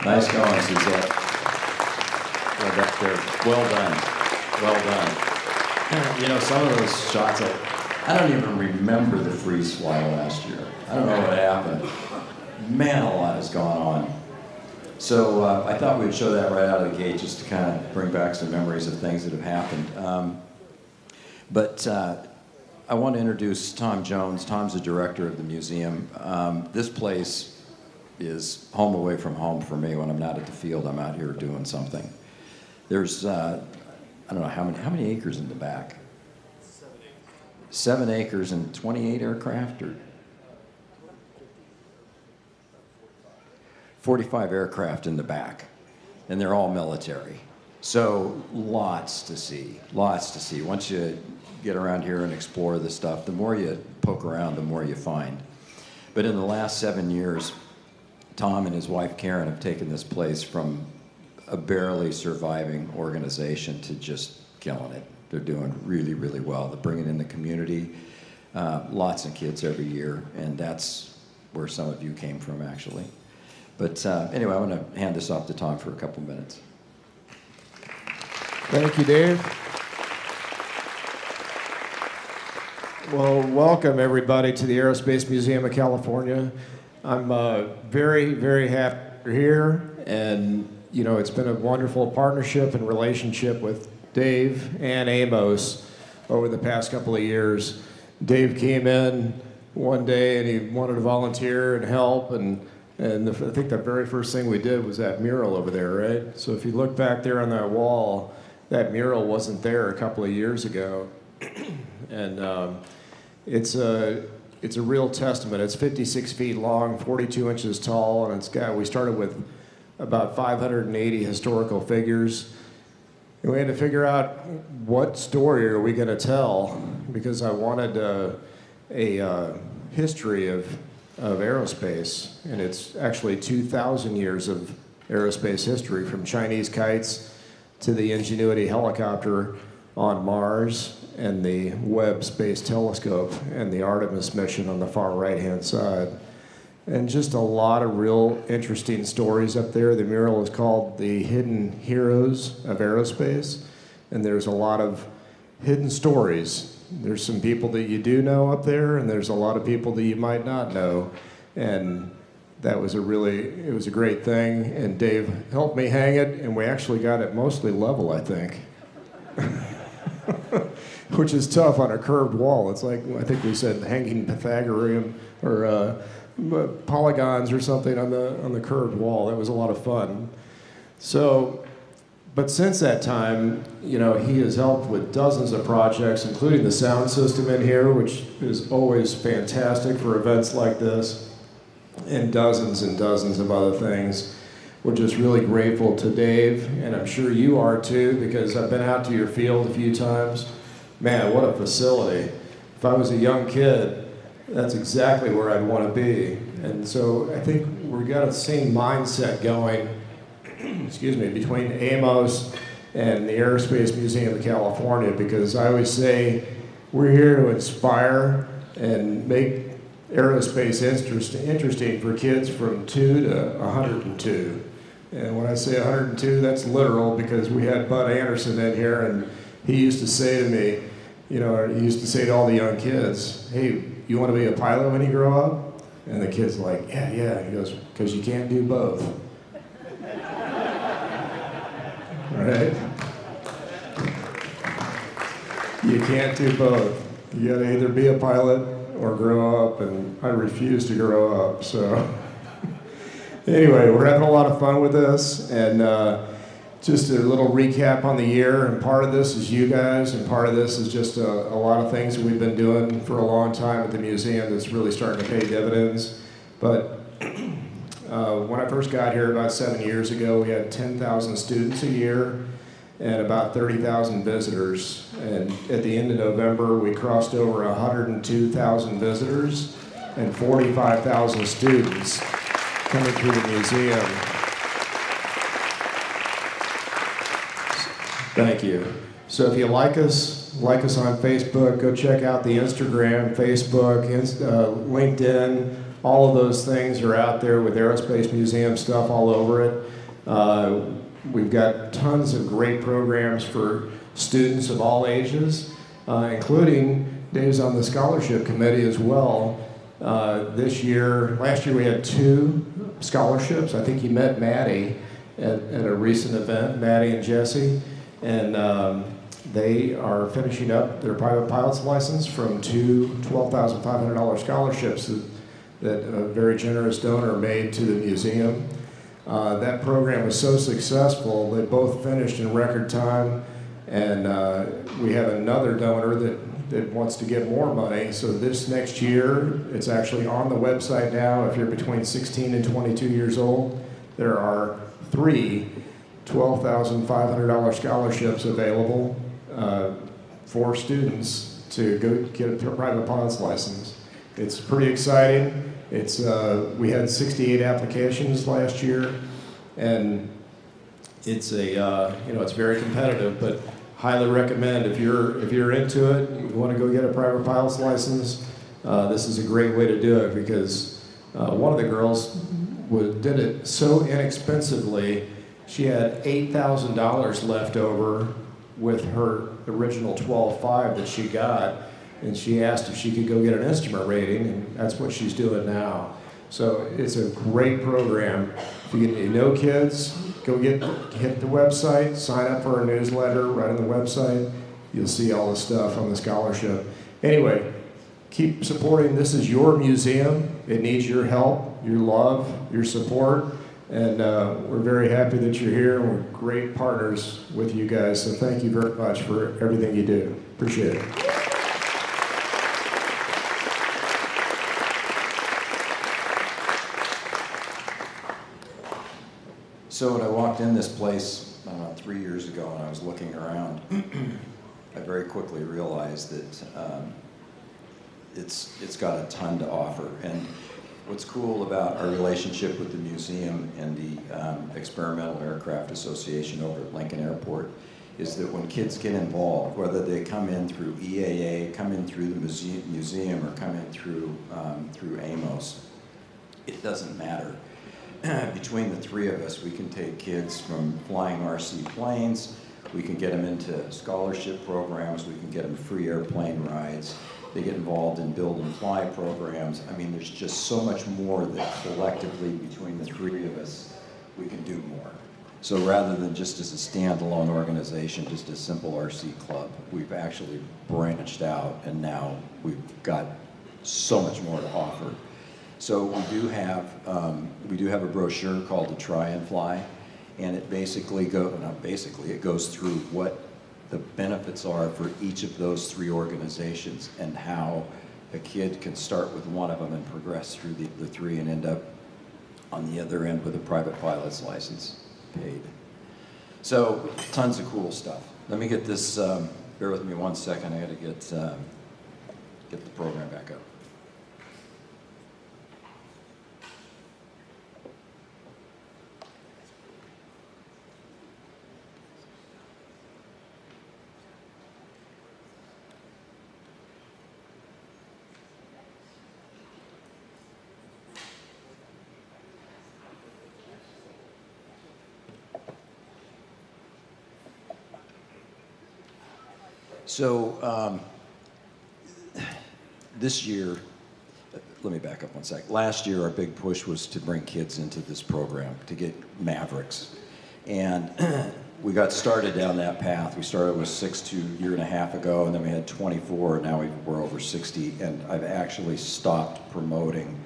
Nice going, Suzette. Well done. Well done. You know, some of those shots, I don't even remember the freeze fly last year. I don't know what happened. Man, a lot has gone on. So I thought we'd show that right out of the gate just to kind of bring back some memories of things that have happened. But I want to introduce Tom Jones. Tom's the director of the museum. This place is home away from home for me. When I'm not at the field, I'm out here doing something. There's, I don't know, how many acres in the back? 7 acres and 28 aircraft, or 45 aircraft in the back, and they're all military. So lots to see, lots to see. Once you get around here and explore this stuff, the more you poke around, the more you find. But in the last 7 years, Tom and his wife Karen have taken this place from a barely surviving organization to just killing it. They're doing really, really well. They're bringing in the community, lots of kids every year, and that's where some of you came from, actually. But anyway, I want to hand this off to Tom for a couple minutes. Thank you, Dave. Well, welcome everybody to the Aerospace Museum of California. I'm very, very happy you're here, and you know, it's been a wonderful partnership and relationship with Dave and Amos over the past couple of years. Dave came in one day and he wanted to volunteer and help, and I think the very first thing we did was that mural over there, right? So if you look back there on that wall, that mural wasn't there a couple of years ago. And it's a real testament. It's 56 feet long, 42 inches tall, and we started with about 580 historical figures. And we had to figure out what story are we going to tell, because I wanted a history of aerospace, and it's actually 2,000 years of aerospace history, from Chinese kites to the Ingenuity helicopter on Mars and the Webb Space Telescope and the Artemis mission on the far right-hand side. And just a lot of real interesting stories up there. The mural is called The Hidden Heroes of Aerospace, and there's a lot of hidden stories. There's some people that you do know up there, and there's a lot of people that you might not know. And that was it was a great thing, and Dave helped me hang it, and we actually got it mostly level, I think. Which is tough on a curved wall. It's like, I think we said hanging Pythagorean or polygons or something on the curved wall. That was a lot of fun. So, but since that time, you know, he has helped with dozens of projects, including the sound system in here, which is always fantastic for events like this, and dozens of other things. We're just really grateful to Dave, and I'm sure you are too, because I've been out to your field a few times. Man, what a facility. If I was a young kid, that's exactly where I'd want to be. And so I think we've got the same mindset going, excuse me, between Amos and the Aerospace Museum of California, because I always say we're here to inspire and make aerospace interesting for kids from 2 to 102. And when I say 102, that's literal, because we had Bud Anderson in here, and he used to say to me, you know, he used to say to all the young kids, hey, you want to be a pilot when you grow up? And the kid's like, yeah. He goes, because you can't do both. Right? You can't do both. You gotta either be a pilot or grow up, and I refuse to grow up, so. Anyway, we're having a lot of fun with this, and just a little recap on the year, and part of this is you guys, and part of this is just a lot of things that we've been doing for a long time at the museum that's really starting to pay dividends. But when I first got here about 7 years ago, we had 10,000 students a year and about 30,000 visitors. And at the end of November, we crossed over 102,000 visitors and 45,000 students coming through the museum. Thank you. So if you like us on Facebook, go check out the Instagram, Facebook, LinkedIn. All of those things are out there with Aerospace Museum stuff all over it. We've got tons of great programs for students of all ages, including Dave's on the scholarship committee as well. Last year we had 2 scholarships. I think you met Maddie at a recent event, Maddie and Jesse, and they are finishing up their private pilot's license from 2 $12,500 scholarships that a very generous donor made to the museum. That program was so successful, they both finished in record time, and we have another donor that wants to get more money. So this next year, it's actually on the website now. If you're between 16 and 22 years old, there are 3 $12,500 scholarships available for students to go get a private pilot's license. It's pretty exciting. It's we had 68 applications last year, and it's it's very competitive, but highly recommend if you're into it, you want to go get a private pilot's license. This is a great way to do it because one of the girls did it so inexpensively. She had $8,000 left over with her original 12.5 that she got, and she asked if she could go get an instrument rating, and that's what she's doing now. So it's a great program. If you know kids, go hit the website, sign up for our newsletter right on the website. You'll see all the stuff on the scholarship. Anyway, keep supporting. This is your museum. It needs your help, your love, your support. And we're very happy that you're here, and we're great partners with you guys. So thank you very much for everything you do. Appreciate it. So when I walked in this place 3 years ago and I was looking around, I very quickly realized that it's got a ton to offer. And what's cool about our relationship with the museum and the Experimental Aircraft Association over at Lincoln Airport is that when kids get involved, whether they come in through EAA, come in through the museum, or come in through Amos, it doesn't matter. Between the 3 of us, we can take kids from flying RC planes, we can get them into scholarship programs, we can get them free airplane rides, they get involved in build and fly programs. I mean, there's just so much more that collectively between the 3 of us, we can do more. So rather than just as a standalone organization, just a simple RC club, we've actually branched out, and now we've got so much more to offer. So we do have a brochure called the Try and Fly, and it basically it goes through what the benefits are for each of those 3 organizations and how a kid can start with one of them and progress through the 3 and end up on the other end with a private pilot's license paid. So tons of cool stuff. Let me get this, bear with me 1 second, I gotta get the program back up. So this year, let me back up 1 sec. Last year, our big push was to bring kids into this program, to get Mavrix. And we got started down that path. We started with 6 a year and a half ago, and then we had 24, and now we're over 60. And I've actually stopped promoting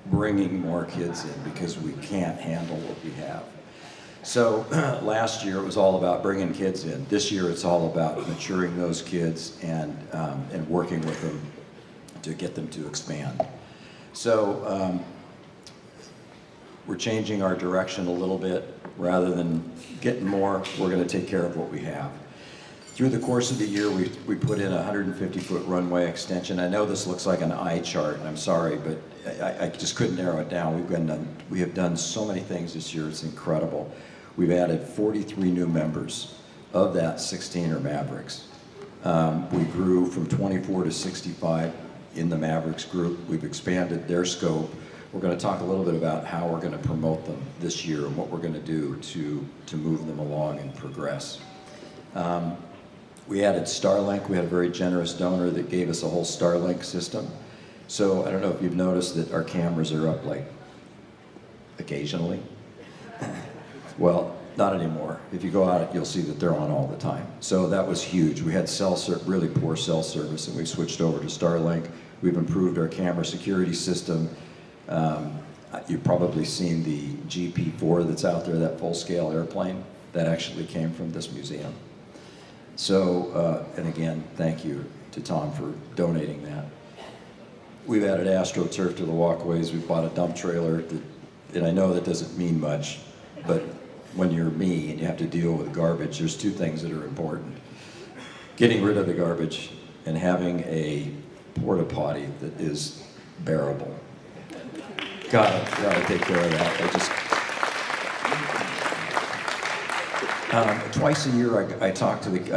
bringing more kids in because we can't handle what we have. So last year it was all about bringing kids in. This year it's all about maturing those kids and working with them to get them to expand. So we're changing our direction a little bit. Rather than getting more, we're going to take care of what we have. Through the course of the year, we put in a 150-foot runway extension. I know this looks like an eye chart, and I'm sorry, but I just couldn't narrow it down. We have done so many things this year, it's incredible. We've added 43 new members. Of that, 16 are Mavrix. We grew from 24 to 65 in the Mavrix group. We've expanded their scope. we're going to talk a little bit about how we're going to promote them this year and what we're going to do to move them along and progress. We added Starlink. We had a very generous donor that gave us a whole Starlink system. So I don't know if you've noticed that our cameras are up like occasionally. Well, not anymore. If you go out, you'll see that they're on all the time. So that was huge. We had really poor cell service, and we've switched over to Starlink. We've improved our camera security system. You've probably seen the GP4 that's out there, that full-scale airplane. That actually came from this museum. So, and again, thank you to Tom for donating that. We've added AstroTurf to the walkways. We've bought a dump trailer, and I know that doesn't mean much, but when you're me and you have to deal with garbage, there's two things that are important. Getting rid of the garbage and having a porta potty that is bearable. Gotta take care of that. Twice a year I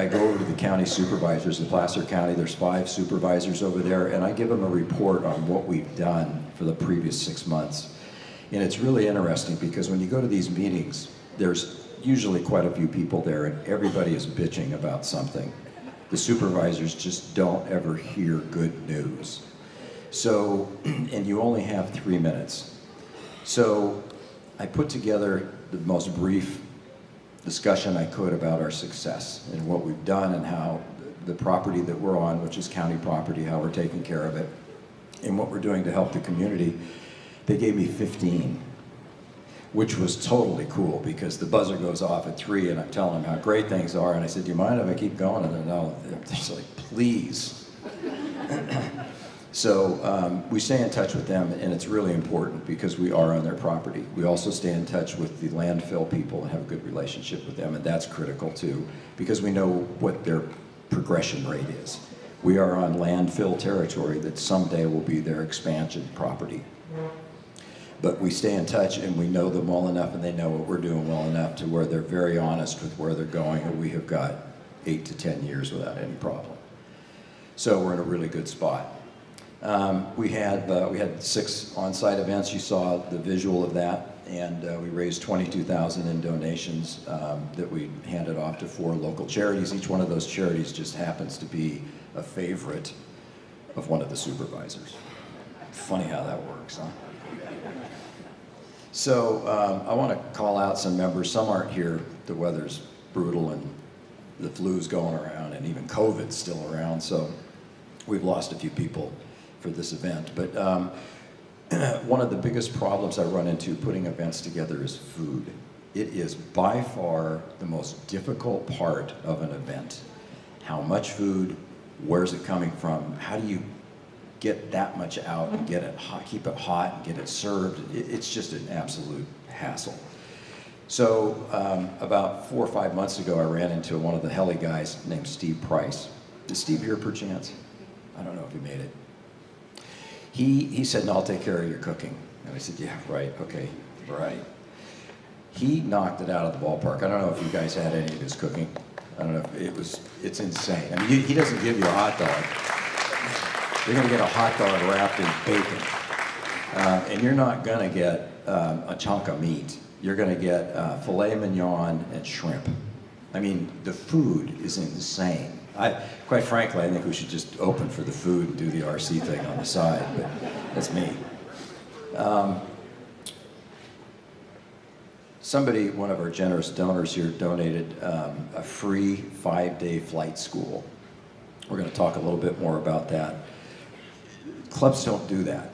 go over to the county supervisors in Placer County. There's 5 supervisors over there, and I give them a report on what we've done for the previous 6 months. And it's really interesting because when you go to these meetings, there's usually quite a few people there, and everybody is bitching about something. The supervisors just don't ever hear good news. So, and you only have 3 minutes. So I put together the most brief discussion I could about our success and what we've done and how the property that we're on, which is county property, how we're taking care of it, and what we're doing to help the community. They gave me 15, which was totally cool because the buzzer goes off at 3 and I'm telling them how great things are, and I said, do you mind if I keep going? And they're like, please. So we stay in touch with them, and it's really important because we are on their property. We also stay in touch with the landfill people and have a good relationship with them, and that's critical too because we know what their progression rate is. We are on landfill territory that someday will be their expansion property. But we stay in touch and we know them well enough and they know what we're doing well enough to where they're very honest with where they're going, and we have got 8 to 10 years without any problem. So we're in a really good spot. We had 6 on-site events. You saw the visual of that, and we raised $22,000 in donations that we handed off to 4 local charities. Each one of those charities just happens to be a favorite of one of the supervisors. Funny how that works, huh? So I want to call out some members. Some aren't here. The weather's brutal and the flu's going around, and even COVID's still around, so we've lost a few people for this event. But one of the biggest problems I run into putting events together is food. It is by far the most difficult part of an event. How much food, where's it coming from, how do you get that much out and get it hot, keep it hot and get it served? It's just an absolute hassle. So about 4 or 5 months ago, I ran into one of the heli guys named Steve Price. Is Steve here perchance? I don't know if he made it. He said, no, I'll take care of your cooking. And I said, yeah, right, okay, right. He knocked it out of the ballpark. I don't know if you guys had any of his cooking. I don't know if it's insane. I mean, he doesn't give you a hot dog. You're gonna get a hot dog wrapped in bacon. And you're not gonna get a chunk of meat. You're gonna get filet mignon and shrimp. I mean, the food is insane. Quite frankly, I think we should just open for the food and do the RC thing on the side, but that's me. Somebody, one of our generous donors here, donated a free 5-day flight school. We're going to talk a little bit more about that. Clubs don't do that.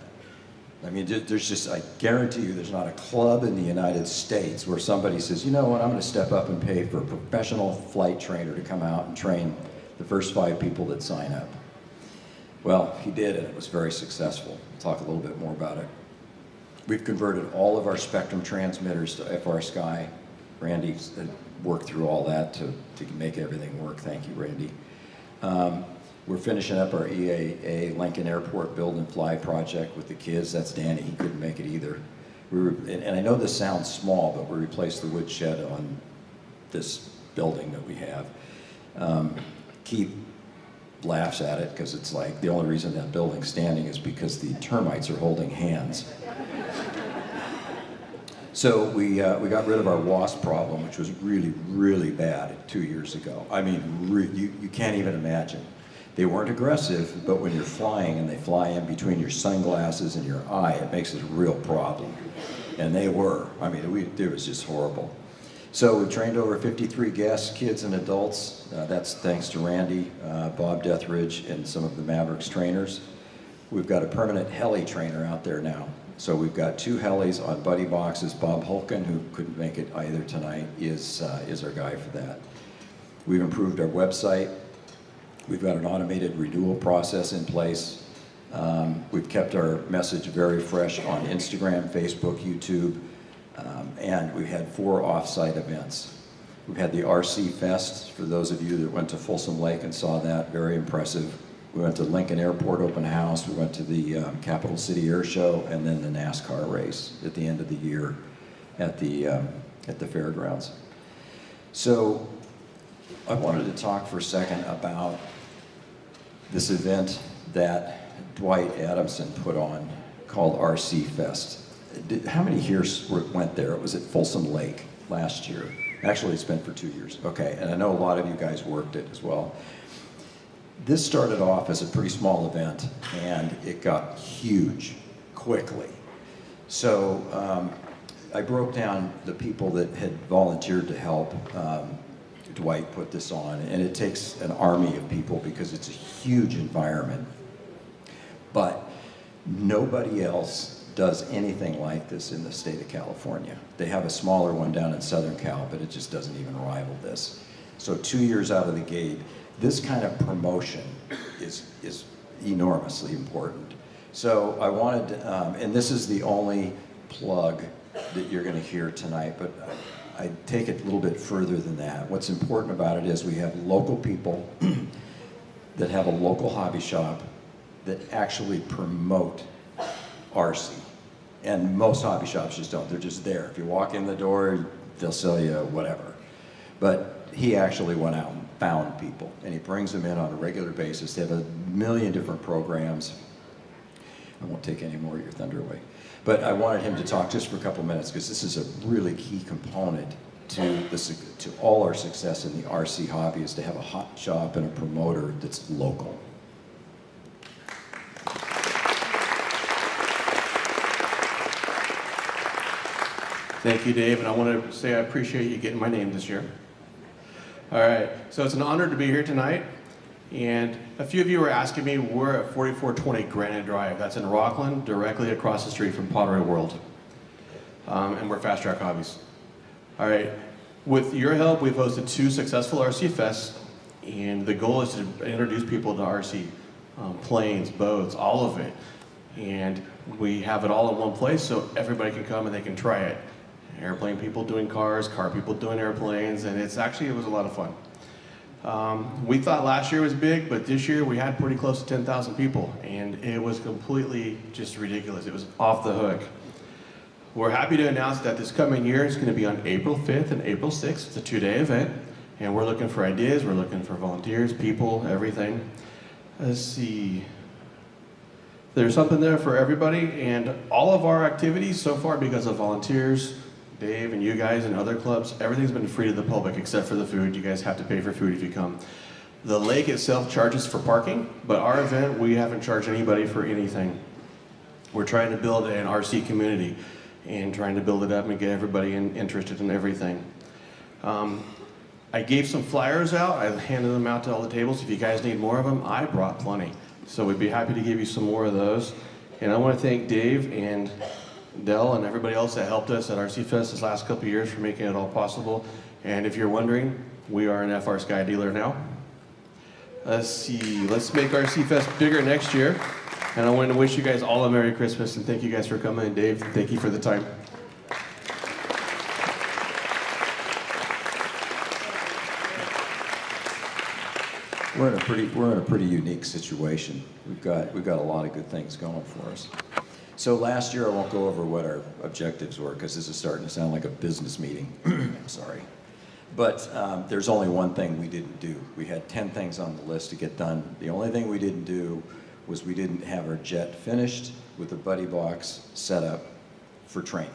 I mean, there's just, I guarantee you, there's not a club in the United States where somebody says, you know what, I'm going to step up and pay for a professional flight trainer to come out and train the first 5 people that sign up. Well, he did, and it was very successful. We'll talk a little bit more about it. We've converted all of our Spectrum transmitters to FR Sky. Randy worked through all that to make everything work. Thank you, Randy. We're finishing up our EAA Lincoln Airport Build and Fly project with the kids. That's Danny. He couldn't make it either. And I know this sounds small, but we replaced the wood shed on this building that we have. Keith laughs at it because it's like the only reason that building's standing is because the termites are holding hands. So we got rid of our wasp problem, which was really, really bad 2 years ago. I mean, you can't even imagine. They weren't aggressive, but when you're flying and they fly in between your sunglasses and your eye, it makes it a real problem. And they were. I mean, it was just horrible. So we trained over 53 guests, kids and adults. That's thanks to Randy, Bob Deathridge, and some of the Mavrix trainers. We've got a permanent heli trainer out there now. So we've got 2 helis on buddy boxes. Bob Holken, who couldn't make it either tonight, is our guy for that. We've improved our website. We've got an automated renewal process in place. We've kept our message very fresh on Instagram, Facebook, YouTube, and we've had 4 off-site events. We've had the RC Fest, for those of you that went to Folsom Lake and saw that, very impressive. We went to Lincoln Airport Open House, we went to the Capital City Air Show, and then the NASCAR race at the end of the year at the fairgrounds. So I wanted to talk for a second about this event that Dwight Adamson put on called RC Fest. How many here went there? It was at Folsom Lake last year. Actually, it's been for 2 years. Okay, and I know a lot of you guys worked it as well. This started off as a pretty small event, and it got huge quickly. So I broke down the people that had volunteered to help Dwight put this on, and it takes an army of people because it's a huge environment. But nobody else does anything like this in the state of California. They have a smaller one down in Southern Cal, but it just doesn't even rival this. So 2 years out of the gate, this kind of promotion is enormously important. So I wanted to, and this is the only plug that you're going to hear tonight, but I take it a little bit further than that. What's important about it is we have local people that have a local hobby shop that actually promote RC. And most hobby shops just don't. They're just there. If you walk in the door, they'll sell you whatever. But he actually went out and found people, and he brings them in on a regular basis. They have a million different programs. I won't take any more of your thunder away. But I wanted him to talk just for a couple minutes because this is a really key component to all our success in the RC hobby, is to have a hot shop and a promoter that's local. Thank you, Dave, and I want to say I appreciate you getting my name this year. All right, so it's an honor to be here tonight, and a few of you were asking me, we're at 4420 Granite Drive. That's in Rockland, directly across the street from Pottery World, and we're Fast Track Hobbies. All right, with your help, we've hosted 2 successful RC Fests, and the goal is to introduce people to RC, planes, boats, all of it, and we have it all in one place so everybody can come and they can try it. Airplane people doing cars, car people doing airplanes, and it was a lot of fun. We thought last year was big, but this year we had pretty close to 10,000 people, and it was completely just ridiculous. It was off the hook. We're happy to announce that this coming year is going to be on April 5th and April 6th. It's a 2-day event, and we're looking for ideas, we're looking for volunteers, people, everything. Let's see. There's something there for everybody, and all of our activities so far, because of volunteers, Dave and you guys and other clubs, everything's been free to the public except for the food. You guys have to pay for food if you come. The lake itself charges for parking, but our event, we haven't charged anybody for anything. We're trying to build an RC community and trying to build it up and get everybody interested in everything. I gave some flyers out. I handed them out to all the tables. If you guys need more of them, I brought plenty. So we'd be happy to give you some more of those. And I want to thank Dave and Dell and everybody else that helped us at RC Fest this last couple of years for making it all possible. And if you're wondering, we are an FR Sky dealer now. Let's see, let's make RC Fest bigger next year. And I want to wish you guys all a Merry Christmas, and thank you guys for coming. And Dave, thank you for the time. We're in a pretty unique situation. We've got a lot of good things going for us. So last year, I won't go over what our objectives were because this is starting to sound like a business meeting. I'm sorry. But there's only one thing we didn't do. We had 10 things on the list to get done. The only thing we didn't do was we didn't have our jet finished with the buddy box set up for training.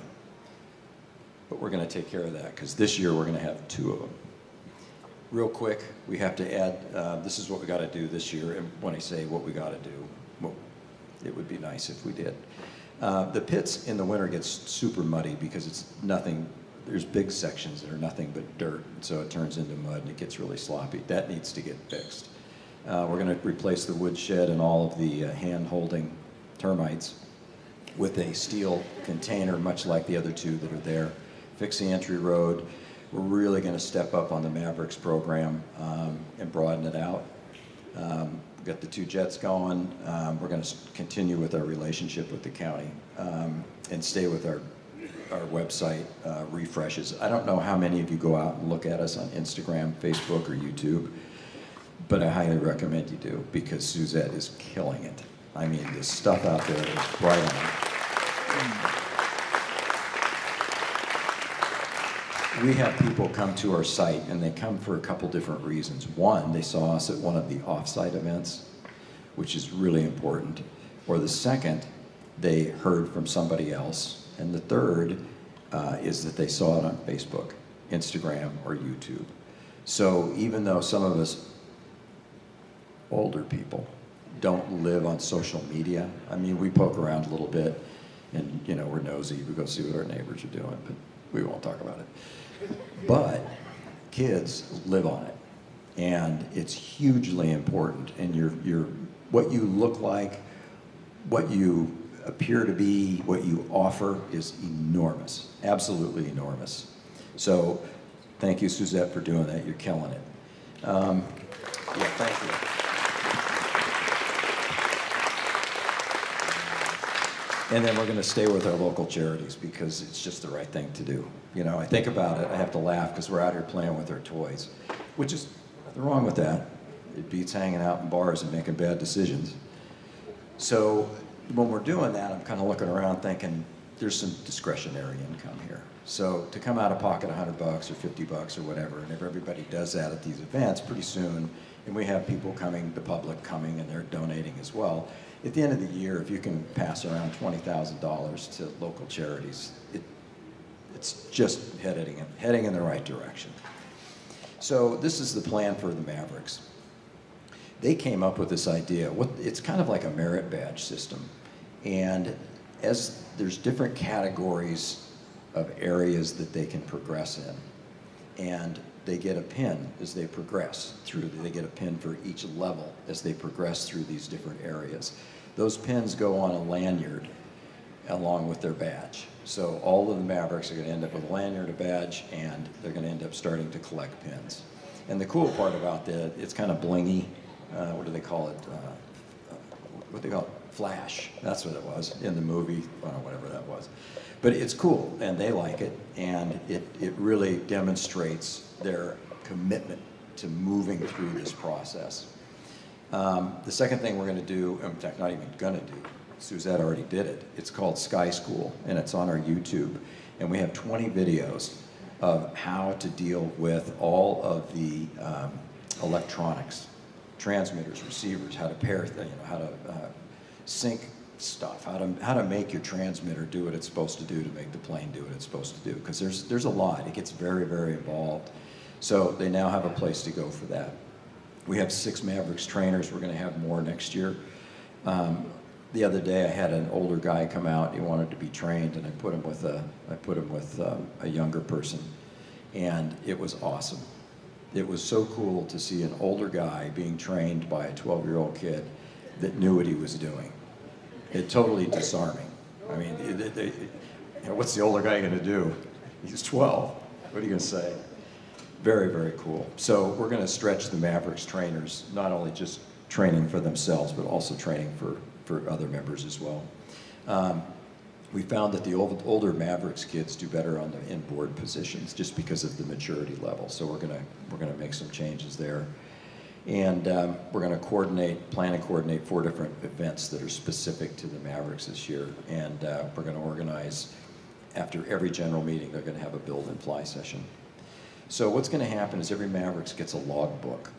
but we're going to take care of that because this year we're going to have 2 of them. Real quick, we have to add, this is what we got to do this year, and when I say what we got to do, well, it would be nice if we did. The pits in the winter gets super muddy because it's nothing, there's big sections that are nothing but dirt, so it turns into mud and it gets really sloppy. That needs to get fixed. We're going to replace the wood shed and all of the hand-holding termites with a steel container, much like the other 2 that are there. Fix the entry road. We're really going to step up on the Mavrix program and broaden it out. We've got the 2 jets going. We're going to continue with our relationship with the county and stay with our website refreshes. I don't know how many of you go out and look at us on Instagram, Facebook, or YouTube, but I highly recommend you do because Suzette is killing it. I mean, the stuff out there is right on. We have people come to our site, and they come for a couple different reasons. One, they saw us at one of the off-site events, which is really important. Or the second, they heard from somebody else. And the third is that they saw it on Facebook, Instagram, or YouTube. So even though some of us older people don't live on social media, I mean, we poke around a little bit, and you know, we're nosy, we go see what our neighbors are doing, but we won't talk about it. But kids live on it, and it's hugely important. And what you look like, what you appear to be, what you offer is enormous, absolutely enormous. So thank you, Suzette, for doing that. You're killing it. Yeah, thank you. And then we're going to stay with our local charities because it's just the right thing to do. You know, I think about it, I have to laugh because we're out here playing with our toys, which is nothing wrong with that. It beats hanging out in bars and making bad decisions. So when we're doing that, I'm kind of looking around thinking there's some discretionary income here. So to come out of pocket $100 or $50 or whatever, and if everybody does that at these events, pretty soon, and we have people coming, the public coming, and they're donating as well. At the end of the year, if you can pass around $20,000 to local charities, it's just heading in the right direction. So this is the plan for the Mavrix. They came up with this idea. It's kind of like a merit badge system. And as there's different categories of areas that they can progress in. And they get a pin as they progress through. They get a pin for each level as they progress through these different areas. Those pins go on a lanyard along with their badge. So all of the Mavrix are going to end up with a lanyard, a badge, and they're going to end up starting to collect pins. And the cool part about that, it's kind of blingy. What do they call it? What do they call it? Flash. That's what it was in the movie, whatever that was. But it's cool, and they like it, and it really demonstrates their commitment to moving through this process. The second thing we're going to do, in fact, not even going to do, Suzette already did it. It's called Sky School, and it's on our YouTube. And we have 20 videos of how to deal with all of the electronics, transmitters, receivers, how to pair, how to sync stuff, how to make your transmitter do what it's supposed to do to make the plane do what it's supposed to do. Because there's a lot. It gets very, very involved. So they now have a place to go for that. We have 6 Mavrix trainers. We're going to have more next year. The other day, I had an older guy come out. He wanted to be trained, and I put him with a younger person, and it was awesome. It was so cool to see an older guy being trained by a 12-year-old kid that knew what he was doing. It totally disarming. I mean, what's the older guy going to do? He's 12. What are you going to say? Very, very cool. So we're going to stretch the Mavrix trainers, not only just training for themselves, but also training for other members as well. We found that the older Mavrix kids do better on the inboard positions just because of the maturity level. So we're gonna make some changes there, and we're gonna plan and coordinate 4 different events that are specific to the Mavrix this year, and we're gonna organize after every general meeting. They're gonna have a build and fly session. So what's gonna happen is every Mavrix gets a log book.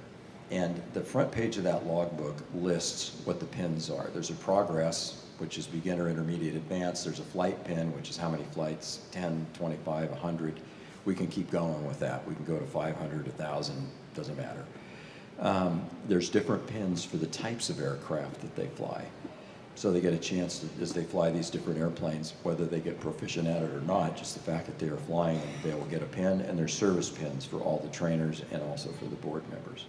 And the front page of that logbook lists what the pins are. There's a progress, which is beginner, intermediate, advanced. There's a flight pin, which is how many flights, 10, 25, 100. We can keep going with that. We can go to 500, 1,000, doesn't matter. There's different pins for the types of aircraft that they fly. So they get a chance to, as they fly these different airplanes, whether they get proficient at it or not, just the fact that they are flying them, they will get a pin, and there's service pins for all the trainers and also for the board members.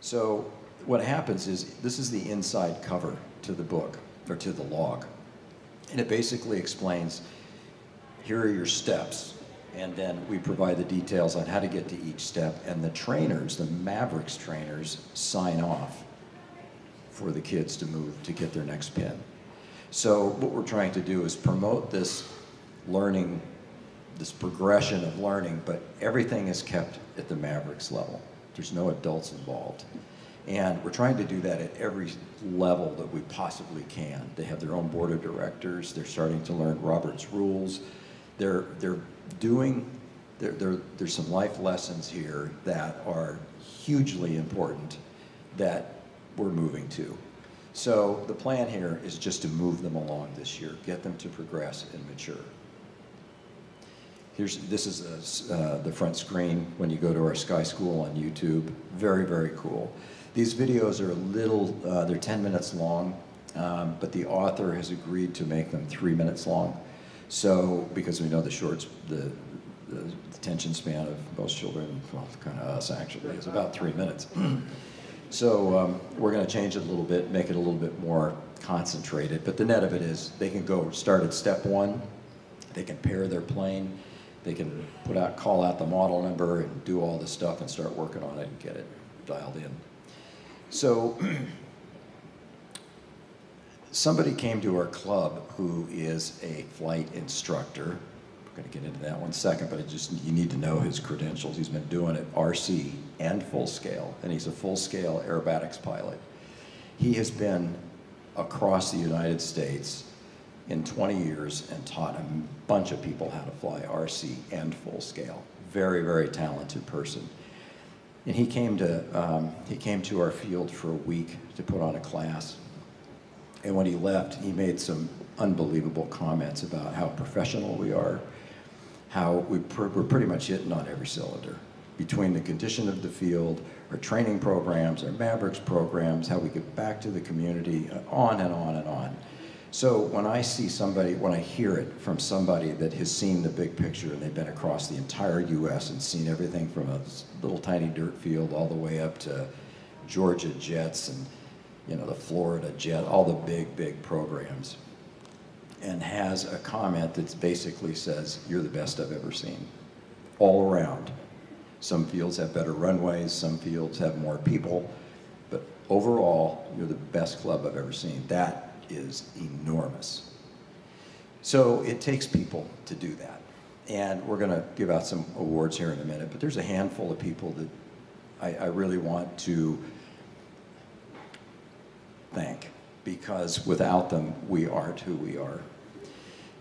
So what happens is, this is the inside cover to the book, or to the log. And it basically explains, here are your steps, and then we provide the details on how to get to each step, and the trainers, the Mavrix trainers, sign off for the kids to move to get their next pin. So what we're trying to do is promote this learning, this progression of learning, but everything is kept at the Mavrix level. There's no adults involved. And we're trying to do that at every level that we possibly can. They have their own board of directors. They're starting to learn Robert's rules. There's some life lessons here that are hugely important that we're moving to. So the plan here is just to move them along this year, get them to progress and mature. This is the front screen when you go to our Sky School on YouTube. Very, very cool. These videos are they're 10 minutes long, but the author has agreed to make them 3 minutes long. So, because we know the attention span of most children, well, kind of us actually, is about 3 minutes. So we're going to change it a little bit, make it a little bit more concentrated. But the net of it is they can go start at step 1. They can pair their plane. They can call out the model number and do all this stuff and start working on it and get it dialed in. So somebody came to our club who is a flight instructor. We're going to get into that one second, but you need to know his credentials. He's been doing it RC and full scale, and he's a full scale aerobatics pilot. He has been across the United States in 20 years and taught a bunch of people how to fly RC and full scale. Very, very talented person. And he came to our field for a week to put on a class. And when he left, he made some unbelievable comments about how professional we are, how we're pretty much hitting on every cylinder. Between the condition of the field, our training programs, our Mavrix programs, how we get back to the community, on and on and on. So when I hear it from somebody that has seen the big picture, and they've been across the entire US and seen everything from a little tiny dirt field all the way up to Georgia Jets and the Florida Jet, all the big, big programs, and has a comment that basically says, you're the best I've ever seen, all around. Some fields have better runways, some fields have more people, but overall, you're the best club I've ever seen. That is enormous. So it takes people to do that. And we're gonna give out some awards here in a minute, but there's a handful of people that I really want to thank, because without them, we aren't who we are.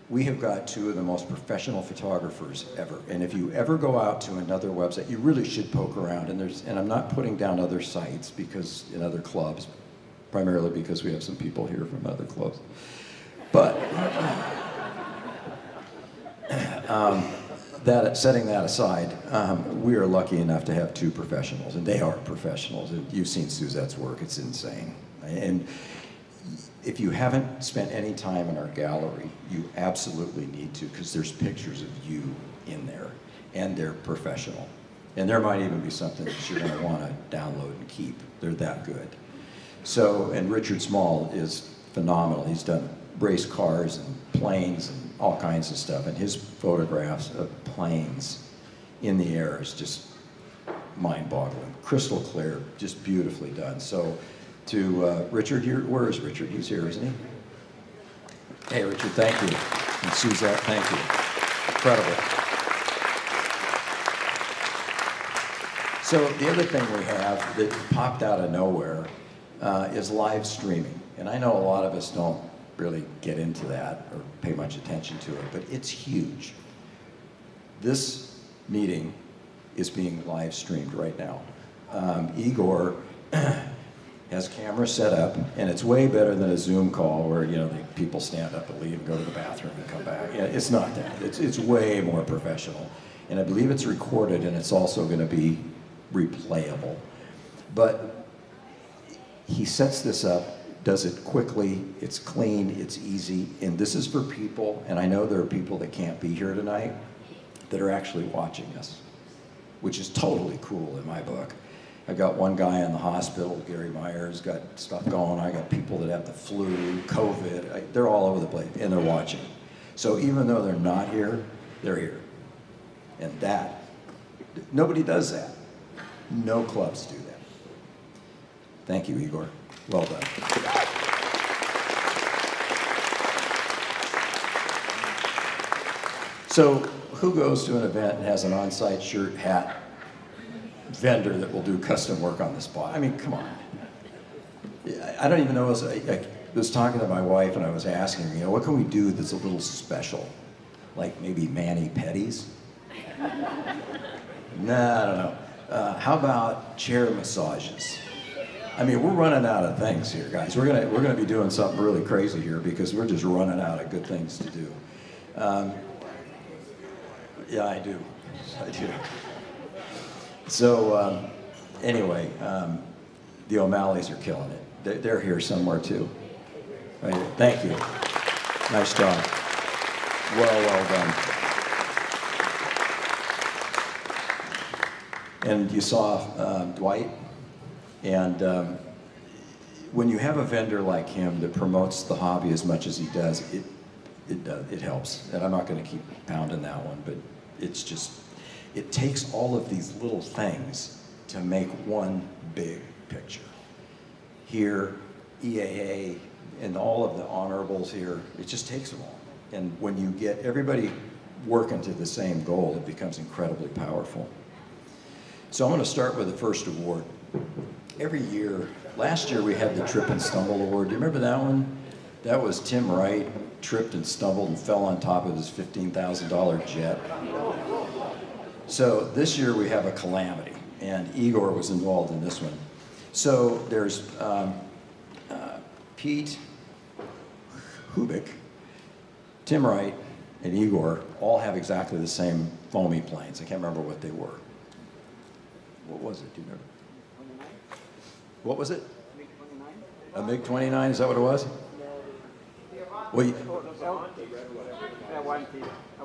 We have got 2 of the most professional photographers ever. And if you ever go out to another website, you really should poke around. And I'm not putting down other sites because in other clubs, primarily because we have some people here from other clubs. But setting that aside, we are lucky enough to have 2 professionals, and they are professionals. You've seen Suzette's work, it's insane. And if you haven't spent any time in our gallery, you absolutely need to, because there's pictures of you in there, and they're professional. And there might even be something that you're going to want to download and keep. They're that good. So, and Richard Small is phenomenal. He's done race cars and planes and all kinds of stuff, and his photographs of planes in the air is just mind-boggling. Crystal clear, just beautifully done. So, to Richard here, where is Richard? He's here, isn't he? Hey, Richard, thank you. And Suzette, thank you. Incredible. So the other thing we have that popped out of nowhere is live streaming. And I know a lot of us don't really get into that or pay much attention to it, but it's huge. This meeting is being live streamed right now. Igor has cameras set up, and it's way better than a Zoom call where, you know, the people stand up and leave and go to the bathroom and come back. Yeah, it's not that. It's way more professional. And I believe it's recorded, and it's also going to be replayable. But he sets this up, does it quickly, it's clean, it's easy, and this is for people, and I know there are people that can't be here tonight that are actually watching us, which is totally cool in my book. I've got one guy in the hospital, Gary Myers, got stuff going. I got people that have the flu, COVID. They're all over the place, and they're watching. So even though they're not here, they're here. And that, nobody does that. No clubs do that. Thank you, Igor. Well done. So who goes to an event and has an on-site shirt, hat, vendor that will do custom work on the spot? I mean, come on. I don't even know, I was talking to my wife and I was asking her, you know, what can we do that's a little special? Like maybe mani-pedis? Nah, I don't know. How about chair massages? I mean, we're running out of things here, guys. We're gonna be doing something really crazy here because we're just running out of good things to do. Yeah, I do. So anyway, the O'Malleys are killing it. They're here somewhere too. Right. Thank you. Nice job. Well done. And you saw Dwight, and when you have a vendor like him that promotes the hobby as much as he does, it helps. And I'm not going to keep pounding that one, but it's just, it takes all of these little things to make one big picture. Here, EAA, and all of the honorables here, it just takes them all. And when you get everybody working to the same goal, it becomes incredibly powerful. So I'm going to start with the first award. Every year, last year we had the Trip and Stumble Award. Do you remember that one? That was Tim Wright tripped and stumbled and fell on top of his $15,000 jet. So this year we have a calamity, and Igor was involved in this one. So there's Pete Hubik, Tim Wright, and Igor all have exactly the same foamy planes. I can't remember what they were. What was it? Do you remember? What was it? A MiG-29, is that what it was? Well,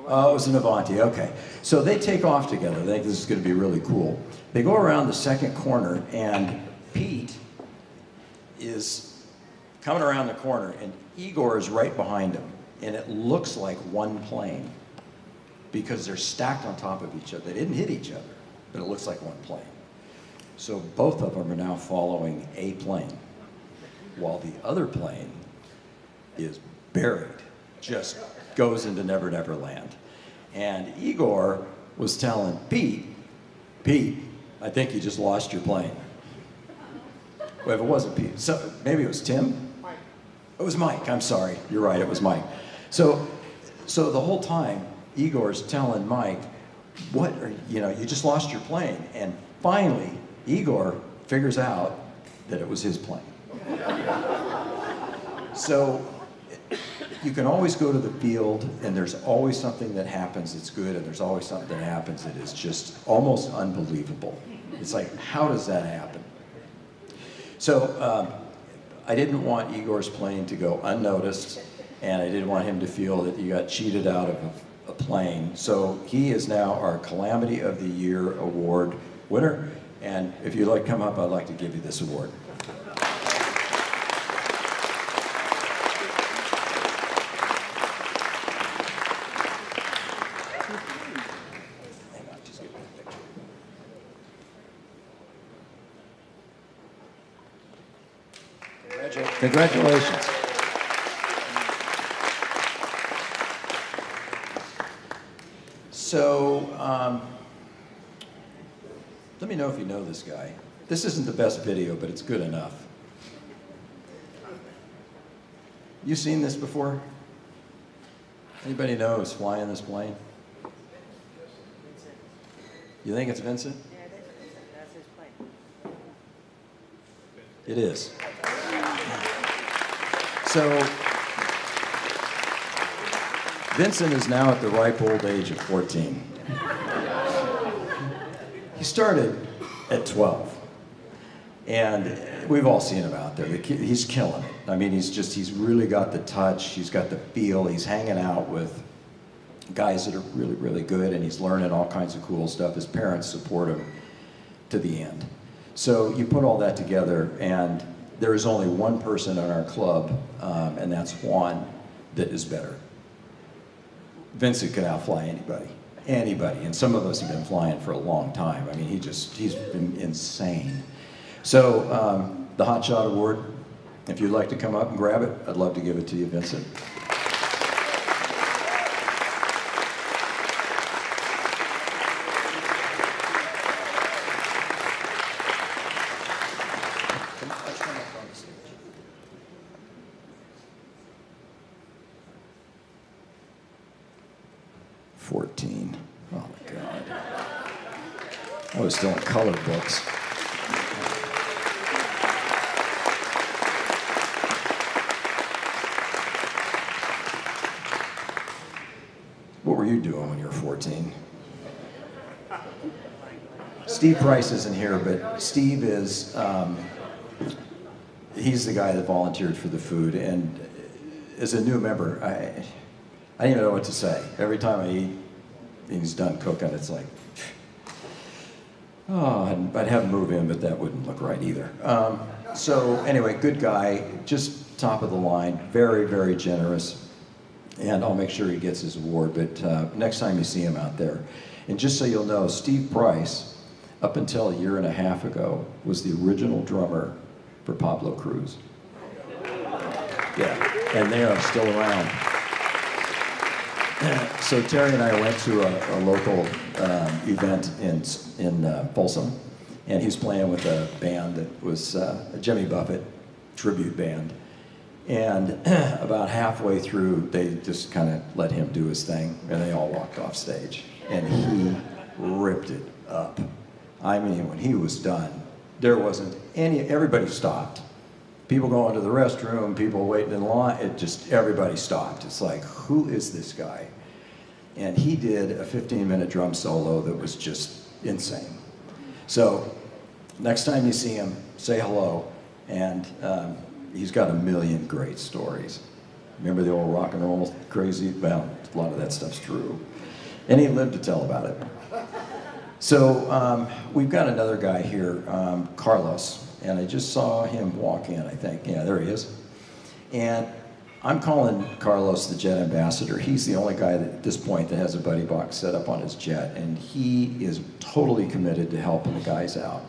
oh, it was an Avanti, okay. So they take off together. They think this is going to be really cool. They go around the second corner, and Pete is coming around the corner, and Igor is right behind him. And it looks like one plane because they're stacked on top of each other. They didn't hit each other, but it looks like one plane. So both of them are now following a plane, while the other plane is buried, just goes into Never Never Land. And Igor was telling Pete, I think you just lost your plane. Well, if it wasn't Pete, so maybe it was Tim? Mike. It was Mike, I'm sorry. You're right, it was Mike. So the whole time, Igor's telling Mike, you just lost your plane. And finally, Igor figures out that it was his plane. So you can always go to the field, and there's always something that happens that's good, and there's always something that happens that is just almost unbelievable. It's like, how does that happen? So I didn't want Igor's plane to go unnoticed, and I didn't want him to feel that he got cheated out of a plane. So he is now our Calamity of the Year Award winner. And if you'd like to come up, I'd like to give you this award. Hang on, just give me a picture. Congratulations. So, let me know if you know this guy. This isn't the best video, but it's good enough. You seen this before? Anybody know who's flying this plane? You think it's Vincent? Yeah, that's his plane. It is. So, Vincent is now at the ripe old age of 14. He started at 12. And we've all seen him out there. He's killing it. I mean, he's really got the touch, he's got the feel, he's hanging out with guys that are really, really good, and he's learning all kinds of cool stuff. His parents support him to the end. So you put all that together, and there is only one person in our club, and that's Juan, that is better. Vincent can outfly anybody, and some of us have been flying for a long time. I mean, he's been insane. So the Hot Shot Award, if you'd like to come up and grab it, I'd love to give it to you, Vincent. Oh my God. I was still in colored books. What were you doing when you were 14? Steve Price isn't here, but Steve is, he's the guy that volunteered for the food, and as a new member, I didn't even know what to say. Every time I eat, and he's done cooking, it's like, oh, I'd have him move in, but that wouldn't look right either. So anyway, good guy, just top of the line, very, very generous, and I'll make sure he gets his award, but next time you see him out there. And just so you'll know, Steve Price, up until a year and a half ago, was the original drummer for Pablo Cruz. Yeah, and they are still around. So Terry and I went to a local event in Folsom, and he was playing with a band that was a Jimmy Buffett tribute band. And about halfway through, they just kind of let him do his thing, and they all walked off stage. And he ripped it up. I mean, when he was done, there wasn't everybody stopped. People going to the restroom, people waiting in line, everybody stopped. It's like, who is this guy? And he did a 15-minute drum solo that was just insane. So next time you see him, say hello. And he's got a million great stories. Remember the old rock and roll crazy? Well, a lot of that stuff's true. And he lived to tell about it. So we've got another guy here, Carlos. And I just saw him walk in, I think. Yeah, there he is. And I'm calling Carlos the jet ambassador. He's the only guy at this point that has a buddy box set up on his jet, and he is totally committed to helping the guys out.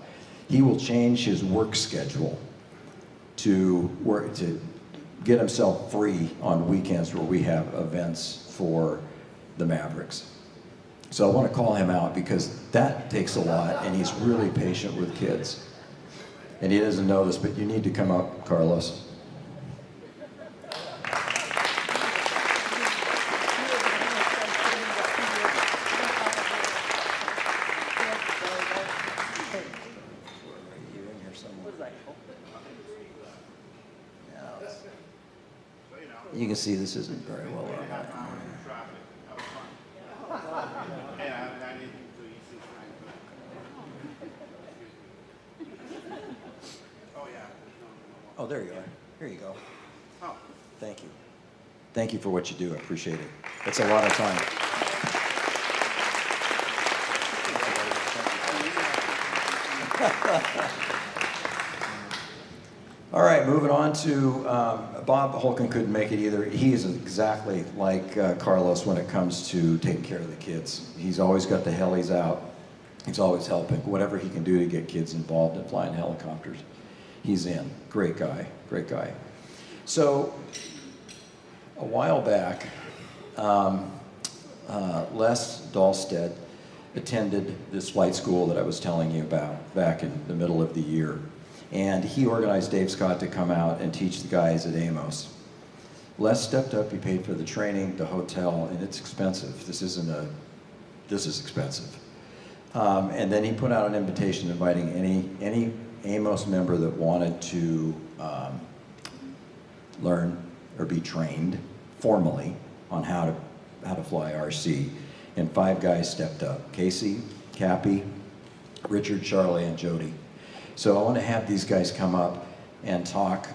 He will change his work schedule to get himself free on weekends where we have events for the Mavrix. So I want to call him out because that takes a lot, and he's really patient with kids. And he doesn't know this, but you need to come up, Carlos. You can see this isn't very well organized. Oh, there you are. Here you go. Oh. Thank you. Thank you for what you do. I appreciate it. It's a lot of time. All right, moving on to Bob Holken couldn't make it either. He is exactly like Carlos when it comes to taking care of the kids. He's always got the helis out. He's always helping. Whatever he can do to get kids involved in flying helicopters, he's in. Great guy, great guy. So a while back, Les Dahlstedt attended this flight school that I was telling you about back in the middle of the year. And he organized Dave Scott to come out and teach the guys at Amos. Les stepped up, he paid for the training, the hotel, and it's expensive. This is expensive. And then he put out an invitation inviting any Amos member that wanted to learn or be trained formally on how to fly RC. And 5 guys stepped up: Casey, Cappy, Richard, Charlie, and Jody. So I want to have these guys come up and talk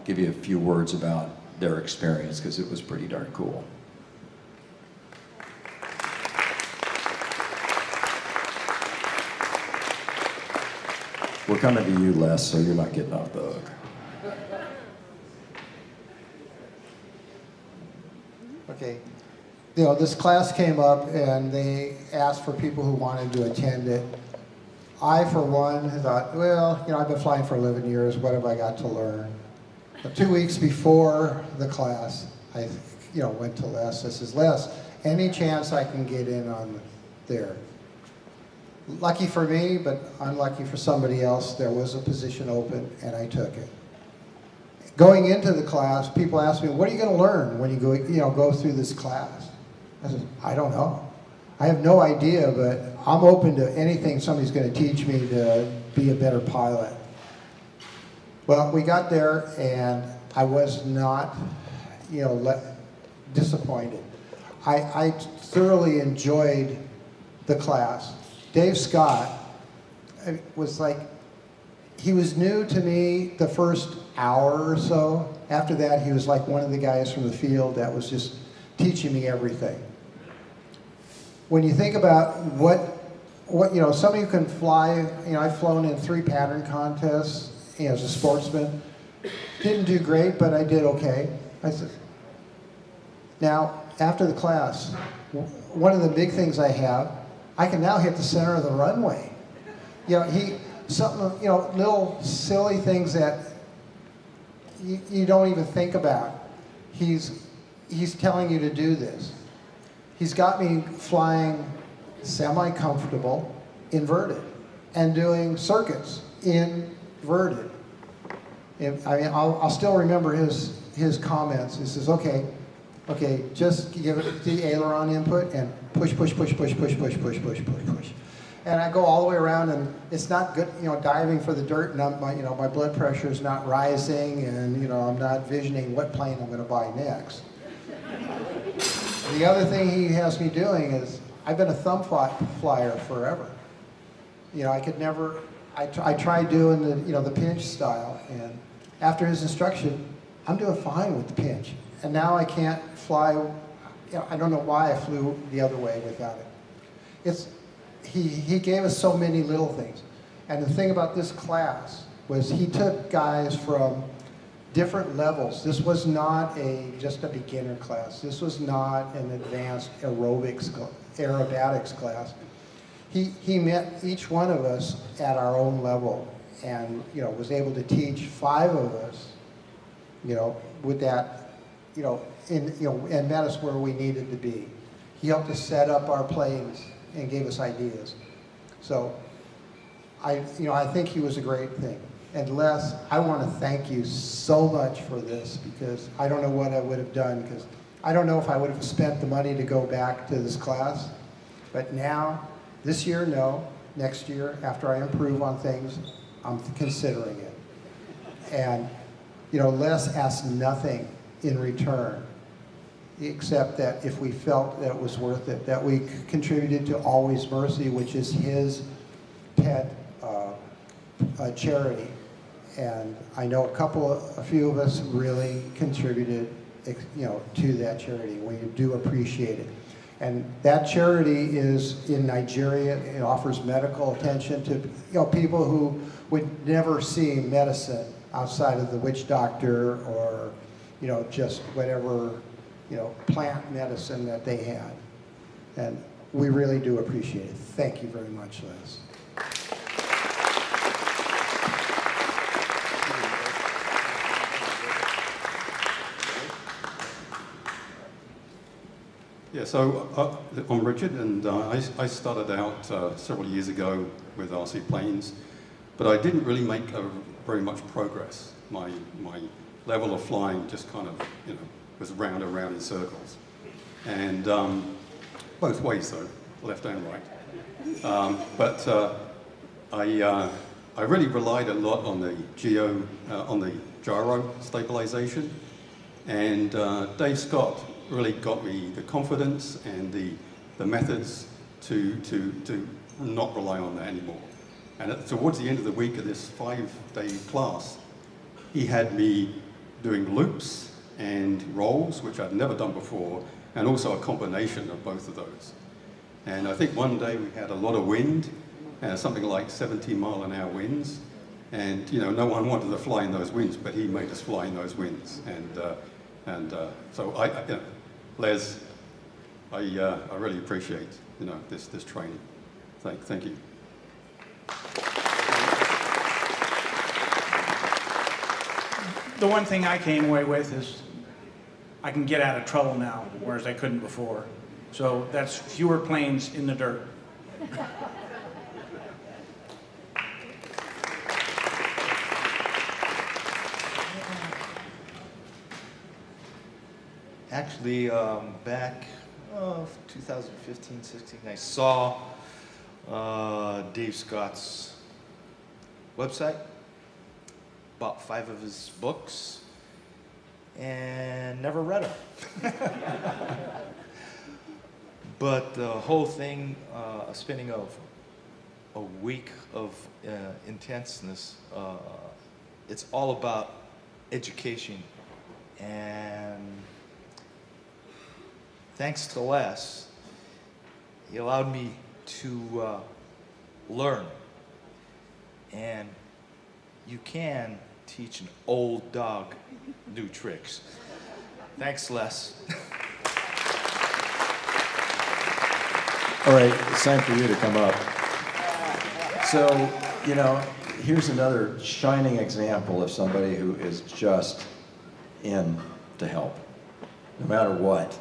give you a few words about their experience, because it was pretty darn cool. We're coming to you, Les, so you're not getting off the hook. Okay. You know, this class came up and they asked for people who wanted to attend it. I, for one, thought, well, you know, I've been flying for 11 years. What have I got to learn? But 2 weeks before the class, I, went to Les. I says, Les, any chance I can get in on there? Lucky for me, but unlucky for somebody else, there was a position open and I took it. Going into the class, people ask me, what are you going to learn when you go through this class? I said, I don't know. I have no idea, but I'm open to anything somebody's going to teach me to be a better pilot. Well, we got there and I was not, disappointed. I thoroughly enjoyed the class. Dave Scott was like, he was new to me the first hour or so. After that, he was like one of the guys from the field that was just teaching me everything. When you think about what somebody who can fly, I've flown in 3 pattern contests as a sportsman. Didn't do great, but I did okay. I said, now, after the class, one of the big things I have, I can now hit the center of the runway. Little silly things that you don't even think about. He's telling you to do this. He's got me flying semi-comfortable, inverted, and doing circuits inverted. I'll still remember his comments. He says, okay, just give it the aileron input and push. And I go all the way around, and it's not good, diving for the dirt, and my blood pressure is not rising, and I'm not visioning what plane I'm going to buy next. The other thing he has me doing is, I've been a thumb flyer forever. I could never. I tried doing the pinch style, and after his instruction, I'm doing fine with the pinch. And now I can't fly. I don't know why I flew the other way without it. He gave us so many little things. And the thing about this class was he took guys from different levels. This was not just a beginner class. This was not an advanced aerobatics class. He met each one of us at our own level and was able to teach 5 of us, with that, and met us where we needed to be. He helped us set up our planes and gave us ideas. So I think he was a great thing. And Les, I want to thank you so much for this, because I don't know what I would have done, because I don't know if I would have spent the money to go back to this class. But now, this year, no. Next year, after I improve on things, I'm considering it. And, Les asked nothing in return, except that if we felt that it was worth it, that we contributed to Always Mercy, which is his pet charity. And I know a few of us really contributed, to that charity. We do appreciate it. And that charity is in Nigeria. It offers medical attention to people who would never see medicine outside of the witch doctor or just whatever plant medicine that they had. And we really do appreciate it. Thank you very much, Les. Yeah, so I'm Richard, and I started out several years ago with RC planes, but I didn't really make very much progress. My level of flying just kind of, was round and round in circles, and both ways though, left and right. But I I really relied a lot on the on the gyro stabilization, and Dave Scott really got me the confidence and the methods to not rely on that anymore. And towards the end of the week of this 5-day class, he had me doing loops and rolls, which I'd never done before, and also a combination of both of those. And I think one day we had a lot of wind, something like 70-mile-an-hour winds, and no one wanted to fly in those winds, but he made us fly in those winds. And so Les, I really appreciate this training. Thank you. The one thing I came away with is I can get out of trouble now, whereas I couldn't before. So that's fewer planes in the dirt. Actually, back 2015, 16, I saw Dave Scott's website, bought 5 of his books, and never read them. But the whole thing, spending a week of intenseness, it's all about education. And thanks to Les, he allowed me to learn. And you can teach an old dog new tricks. Thanks, Les. All right, it's time for you to come up. So, here's another shining example of somebody who is just in to help, no matter what.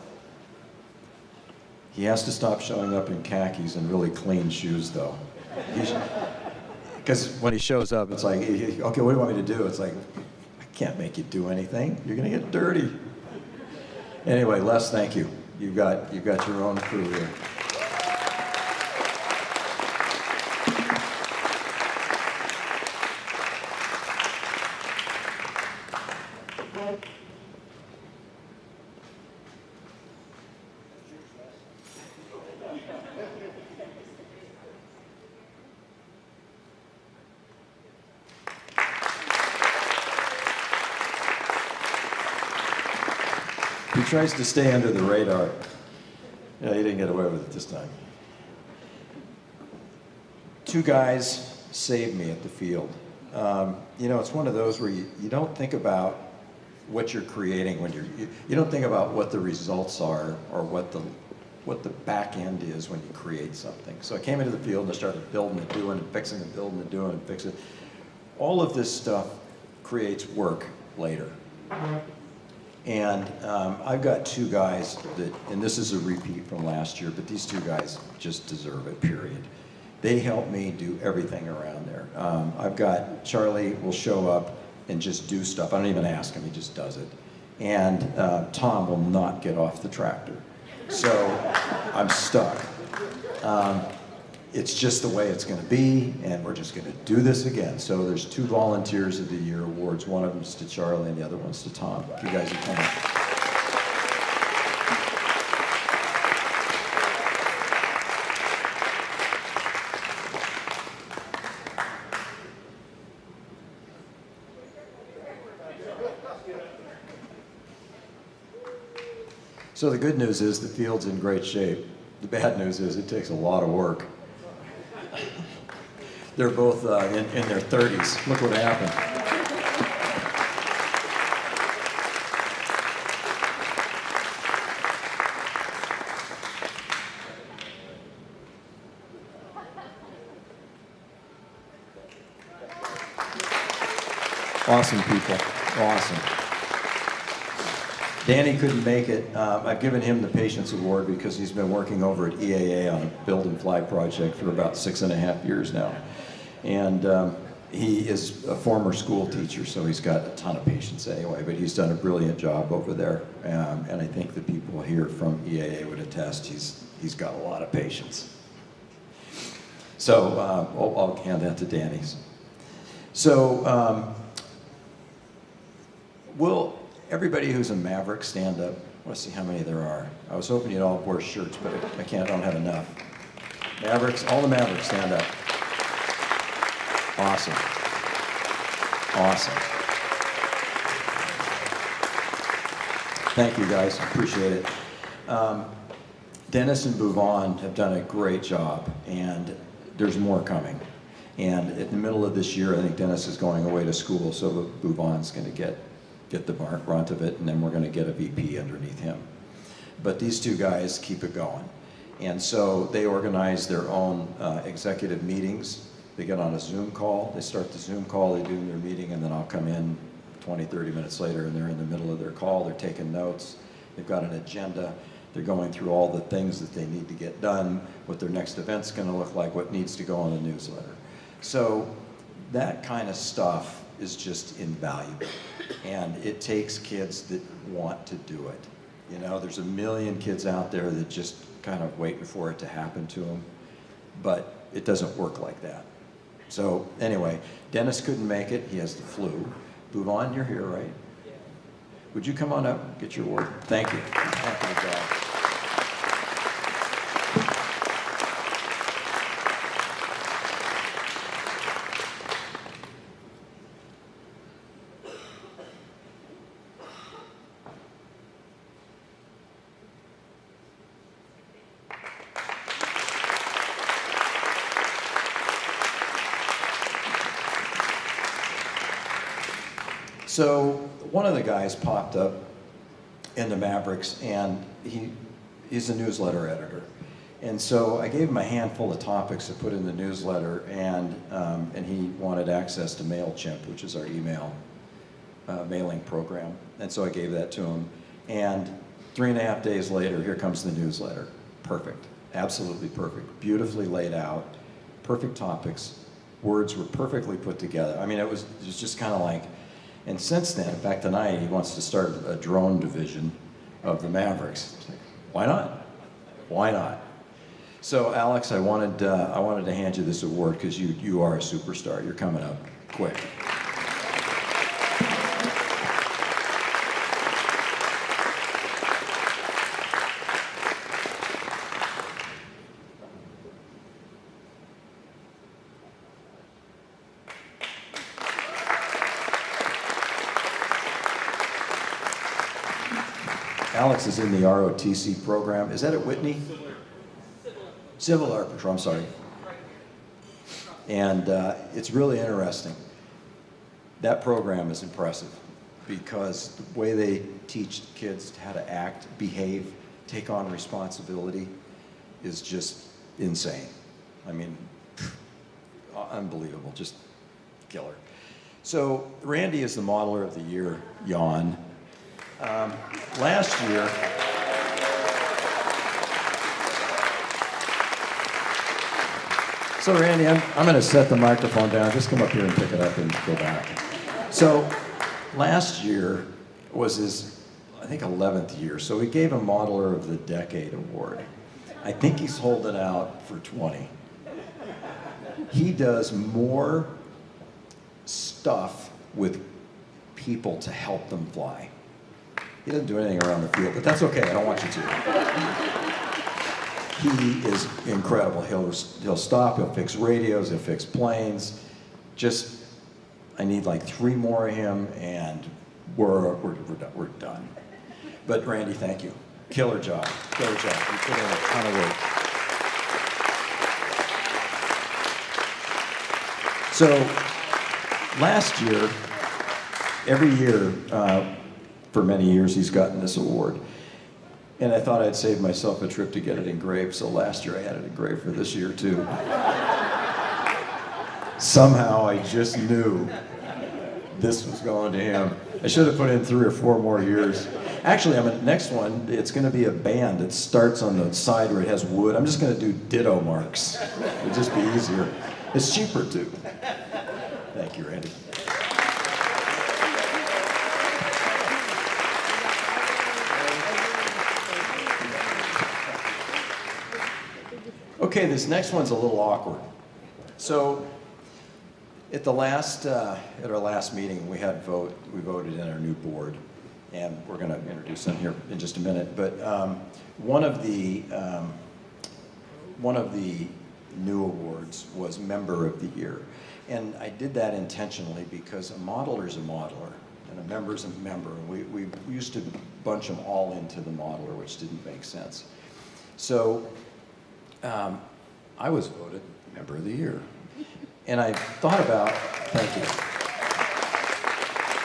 He has to stop showing up in khakis and really clean shoes, though. Because when he shows up, it's like, okay, what do you want me to do? It's like, I can't make you do anything. You're going to get dirty. Anyway, Les, thank you. You've got your own crew here. He tries to stay under the radar. Yeah, he didn't get away with it this time. 2 guys saved me at the field. It's one of those where you don't think about what you're creating when you don't think about what the results are or what the back end is when you create something. So I came into the field and I started building and doing and fixing and building and doing and fixing. All of this stuff creates work later. And I've got 2 guys that, and this is a repeat from last year, but these 2 guys just deserve it, period. They help me do everything around there. I've got Charlie will show up and just do stuff. I don't even ask him, he just does it. And Tom will not get off the tractor. So I'm stuck. It's just the way it's going to be, and we're just going to do this again. So there's 2 Volunteers of the Year awards. One of them's to Charlie, and the other one's to Tom. You guys are coming. So the good news is the field's in great shape. The bad news is it takes a lot of work. They're both in their 30s. Look what happened. Awesome people. Awesome. Danny couldn't make it. I've given him the Patience Award because he's been working over at EAA on a build and fly project for about 6.5 years now. And he is a former school teacher, so he's got a ton of patience anyway, but he's done a brilliant job over there. And I think the people here from EAA would attest he's got a lot of patience. So I'll hand that to Danny's. So, will everybody who's a Mavrix stand up? I want to see how many there are. I was hoping you'd all wear shirts, but I can't, I don't have enough. Mavrix, all the Mavrix stand up. Awesome. Awesome. Thank you guys, appreciate it. Dennis and Bouvon have done a great job, and there's more coming. And in the middle of this year, I think Dennis is going away to school, so Bouvon's going to get the brunt of it, and then we're going to get a VP underneath him. But these two guys keep it going. And so they organize their own executive meetings. They get on a Zoom call, they start the Zoom call, they do their meeting, and then I'll come in 20, 30 minutes later, and they're in the middle of their call, they're taking notes, they've got an agenda, they're going through all the things that they need to get done, what their next event's gonna look like, what needs to go on the newsletter. So that kind of stuff is just invaluable. And it takes kids that want to do it. You know, there's a million kids out there that just kind of waiting for it to happen to them, but it doesn't work like that. So anyway, Dennis couldn't make it, he has the flu. Bouvon, you're here, right? Yeah. Would you come on up, get your award? Thank you. Thank you, God. So one of the guys popped up in the Mavrix, and he's a newsletter editor. And so I gave him a handful of topics to put in the newsletter, and he wanted access to MailChimp, which is our email mailing program. And so I gave that to him. And 3.5 days later, here comes the newsletter. Perfect, absolutely perfect. Beautifully laid out, perfect topics. Words were perfectly put together. I mean, it was just kind of like, and since then, in fact, tonight he wants to start a drone division of the Mavrix. Like, why not? Why not? So, Alex, I wanted to hand you this award because you are a superstar. You're coming up quick. Alex is in the ROTC program. Is that at Whitney? Civil Arbiter, I'm sorry. And it's really interesting. That program is impressive because the way they teach kids how to act, behave, take on responsibility is just insane. I mean, unbelievable, just killer. So Randy is the Modeler of the Year, yawn. Last year, so Randy, I'm going to set the microphone down. Just come up here and pick it up and go back. So last year was his, I think, 11th year. So we gave him Modeler of the Decade award. I think he's holding out for 20. He does more stuff with people to help them fly. He doesn't do anything around the field, but that's okay, I don't want you to. He is incredible. He'll stop, he'll fix radios, he'll fix planes. Just, I need like 3 more of him, and we're done. But Randy, thank you. Killer job, killer job. You put in a ton of work. So, last year, every year, for many years, he's gotten this award. And I thought I'd save myself a trip to get it engraved, so last year I had it engraved for this year too. Somehow I just knew this was going to him. I should have put in 3 or 4 more years. Actually, next one, it's going to be a band. It starts on the side where it has wood. I'm just going to do ditto marks. It'll just be easier. It's cheaper too. Thank you, Randy. Okay, this next one's a little awkward. So, At our last meeting, we voted in our new board, and we're going to introduce them here in just a minute. But one of the new awards was Member of the Year, and I did that intentionally because a modeler is a modeler, and a member is a member. We used to bunch them all into the modeler, which didn't make sense. So I was voted Member of the Year. And I thought about, thank you.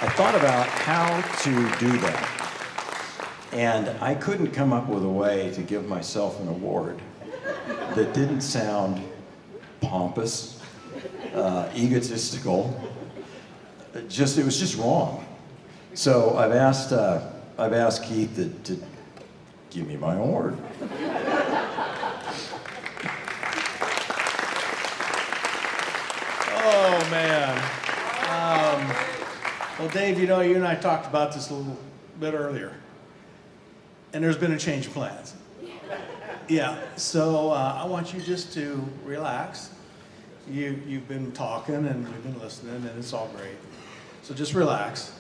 I thought about how to do that. And I couldn't come up with a way to give myself an award that didn't sound pompous, egotistical. It was just wrong. So I've asked Keith to give me my award. Oh, man. Well, Dave, you and I talked about this a little bit earlier. And there's been a change of plans. Yeah, so I want you just to relax. You've been talking and you've been listening, and it's all great. So just relax.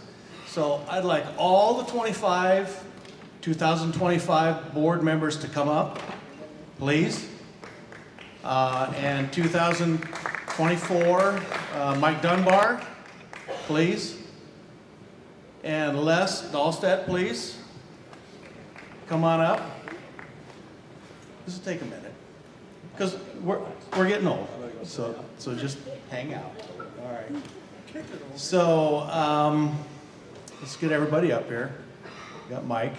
So I'd like all the 2025 board members to come up, please. And 2024, Mike Dunbar, please. And Les Dahlstedt, please. Come on up. This will take a minute, because we're getting old. So just hang out. All right. So let's get everybody up here. We got Mike.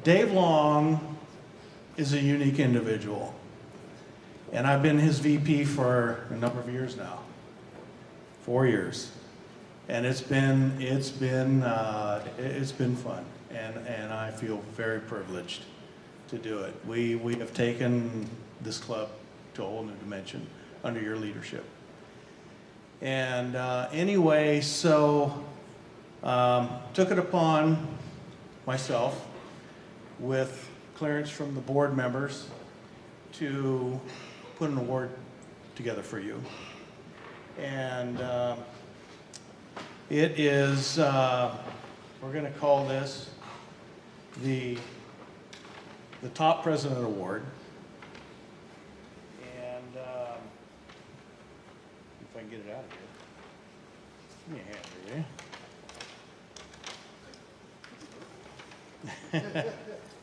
Dave Long is a unique individual, and I've been his VP for a number of years now, 4 years, and it's been fun, and I feel very privileged to do it. We have taken this club to a whole new dimension under your leadership. And anyway, so took it upon myself, with clearance from the board members, to put an award together for you. And it is, we're going to call this the Top President Award. And if I can get it out of here. Give me a hand here, will you?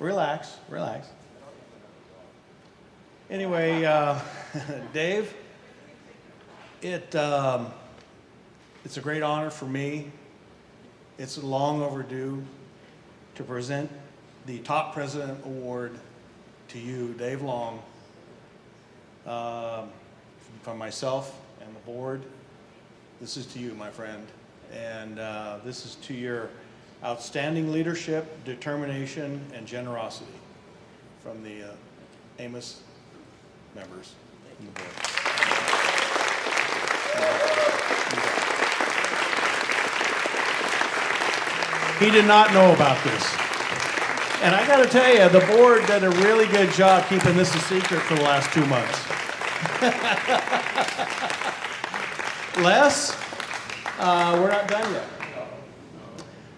Relax, relax. Anyway, Dave, it's a great honor for me. It's long overdue to present the Top President Award to you, Dave Long, from myself and the board. This is to you, my friend, and this is to your outstanding leadership, determination, and generosity from the Amos members and the board. He did not know about this. And I got to tell you, the board did a really good job keeping this a secret for the last 2 months. Les, we're not done yet.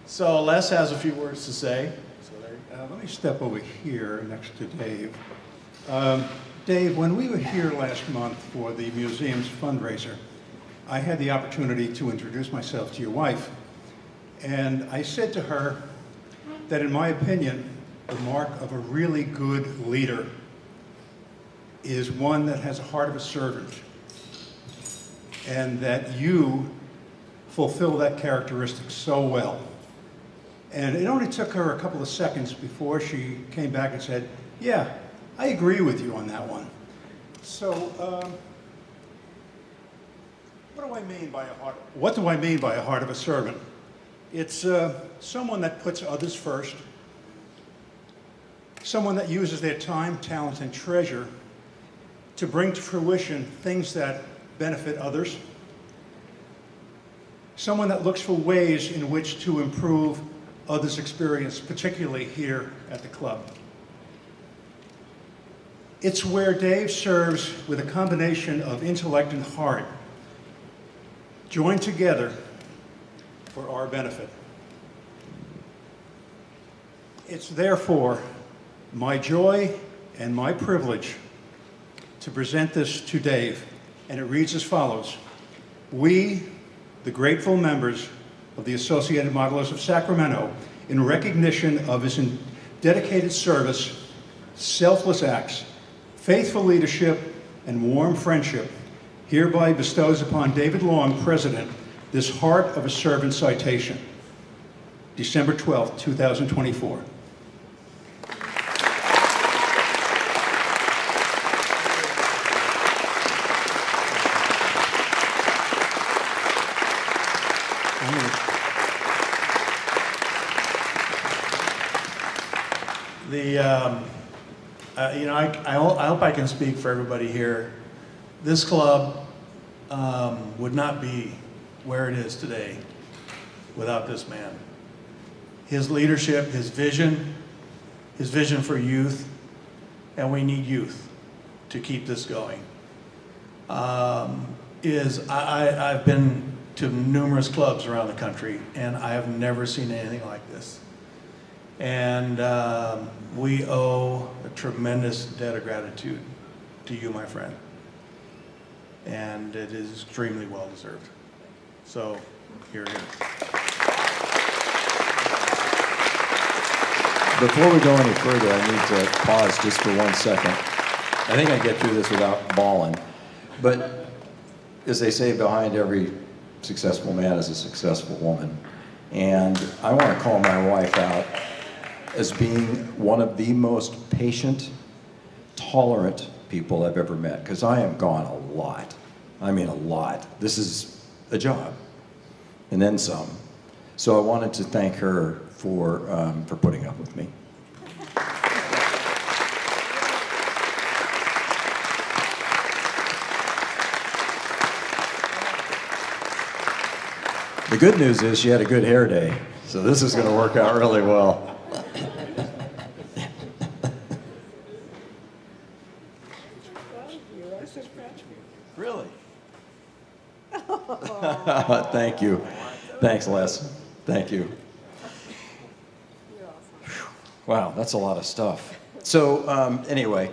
So Les has a few words to say. Let me step over here next to Dave. Dave, when we were here last month for the museum's fundraiser, I had the opportunity to introduce myself to your wife. And I said to her that, in my opinion, the mark of a really good leader is one that has a heart of a servant, and that you fulfill that characteristic so well. And it only took her a couple of seconds before she came back and said, yeah, I agree with you on that one. So, what do I mean by a heart of a servant? It's someone that puts others first, someone that uses their time, talent, and treasure to bring to fruition things that benefit others, someone that looks for ways in which to improve others' experience, particularly here at the club. It's where Dave serves with a combination of intellect and heart, joined together for our benefit. It's therefore my joy and my privilege to present this to Dave, and it reads as follows. We, the grateful members of the Associated Modelers of Sacramento, in recognition of his dedicated service, selfless acts, faithful leadership, and warm friendship, hereby bestows upon David Long, President, this Heart of a Servant citation. December 12th, 2024. I hope I can speak for everybody here. This club would not be where it is today without this man. His leadership, his vision for youth, and we need youth to keep this going. I've been to numerous clubs around the country, and I have never seen anything like this. And we owe a tremendous debt of gratitude to you, my friend. And it is extremely well deserved. So, here it is. Before we go any further, I need to pause just for 1 second. I think I get through this without bawling. But as they say, behind every successful man is a successful woman. And I want to call my wife out as being one of the most patient, tolerant people I've ever met, because I am gone a lot. I mean a lot. This is a job, and then some. So I wanted to thank her for putting up with me. The good news is she had a good hair day, so this is going to work out really well. Really? Thank you. Thanks, Les. Thank you. Wow, that's a lot of stuff. So anyway,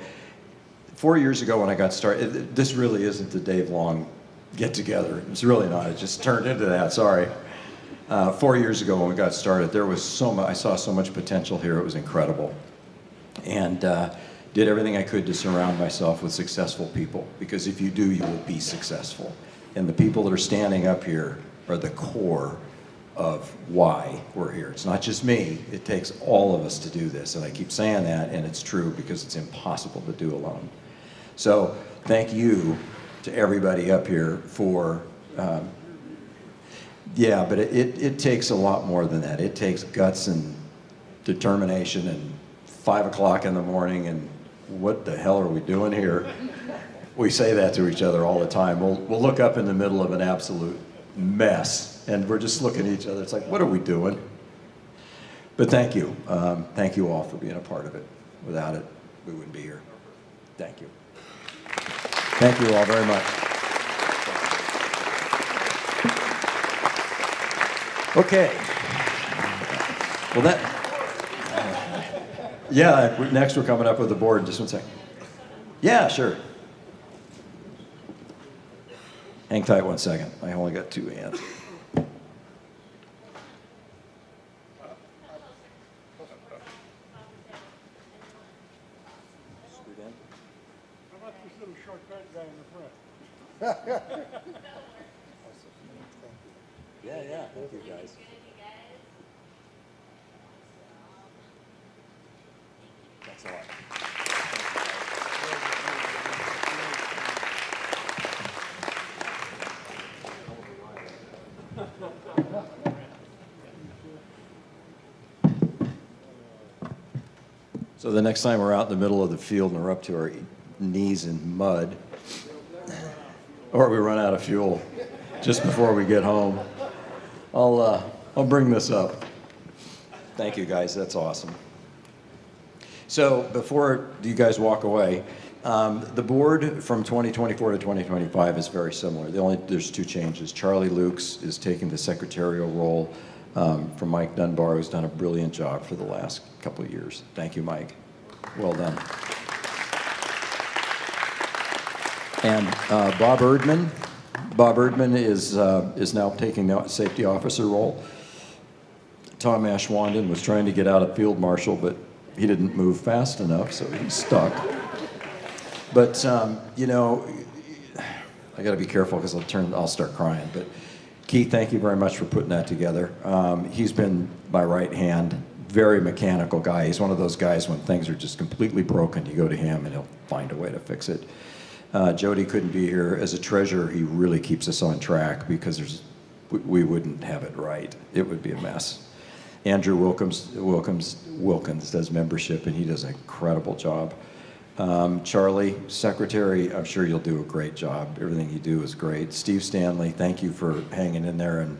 4 years ago when I got started, this really isn't the Dave Long get-together. It's really not. It just turned into that. Sorry. 4 years ago when we got started, there was so much. I saw so much potential here. It was incredible, and did everything I could to surround myself with successful people. Because if you do, you will be successful. And the people that are standing up here are the core of why we're here. It's not just me. It takes all of us to do this. And I keep saying that, and it's true because it's impossible to do alone. So thank you to everybody up here for, yeah, but it takes a lot more than that. It takes guts and determination and 5 o'clock in the morning and what the hell are we doing here? We say that to each other all the time. We'll look up in the middle of an absolute mess and we're just looking at each other. It's like, what are we doing? But thank you. Thank you all for being a part of it. Without it, we wouldn't be here. Thank you. Thank you all very much. Okay. Well, yeah, next we're coming up with the board. Just 1 second. Yeah, sure. Hang tight 1 second. I only got 2 hands. Yeah, thank you guys. Thanks a lot. So the next time we're out in the middle of the field and we're up to our knees in mud, or we run out of fuel just before we get home, I'll bring this up. Thank you guys, that's awesome. So before you guys walk away, The board from 2024 to 2025 is very similar. There's two changes. Charlie Lukes is taking the secretarial role from Mike Dunbar, who's done a brilliant job for the last couple of years. Thank you, Mike. Well done. And Bob Erdman. Bob Erdman is now taking the safety officer role. Tom Ashwanden was trying to get out of field marshal, but he didn't move fast enough, so he's stuck. But, you know, I got to be careful because I'll start crying. But Keith, thank you very much for putting that together. He's been my right hand, very mechanical guy. He's one of those guys when things are just completely broken, you go to him and he'll find a way to fix it. Jody couldn't be here. As a treasurer, he really keeps us on track because we wouldn't have it right. It would be a mess. Andrew Wilkins does membership, and he does an incredible job. Charlie, secretary, I'm sure you'll do a great job. Everything you do is great. Steve Stanley, thank you for hanging in there, and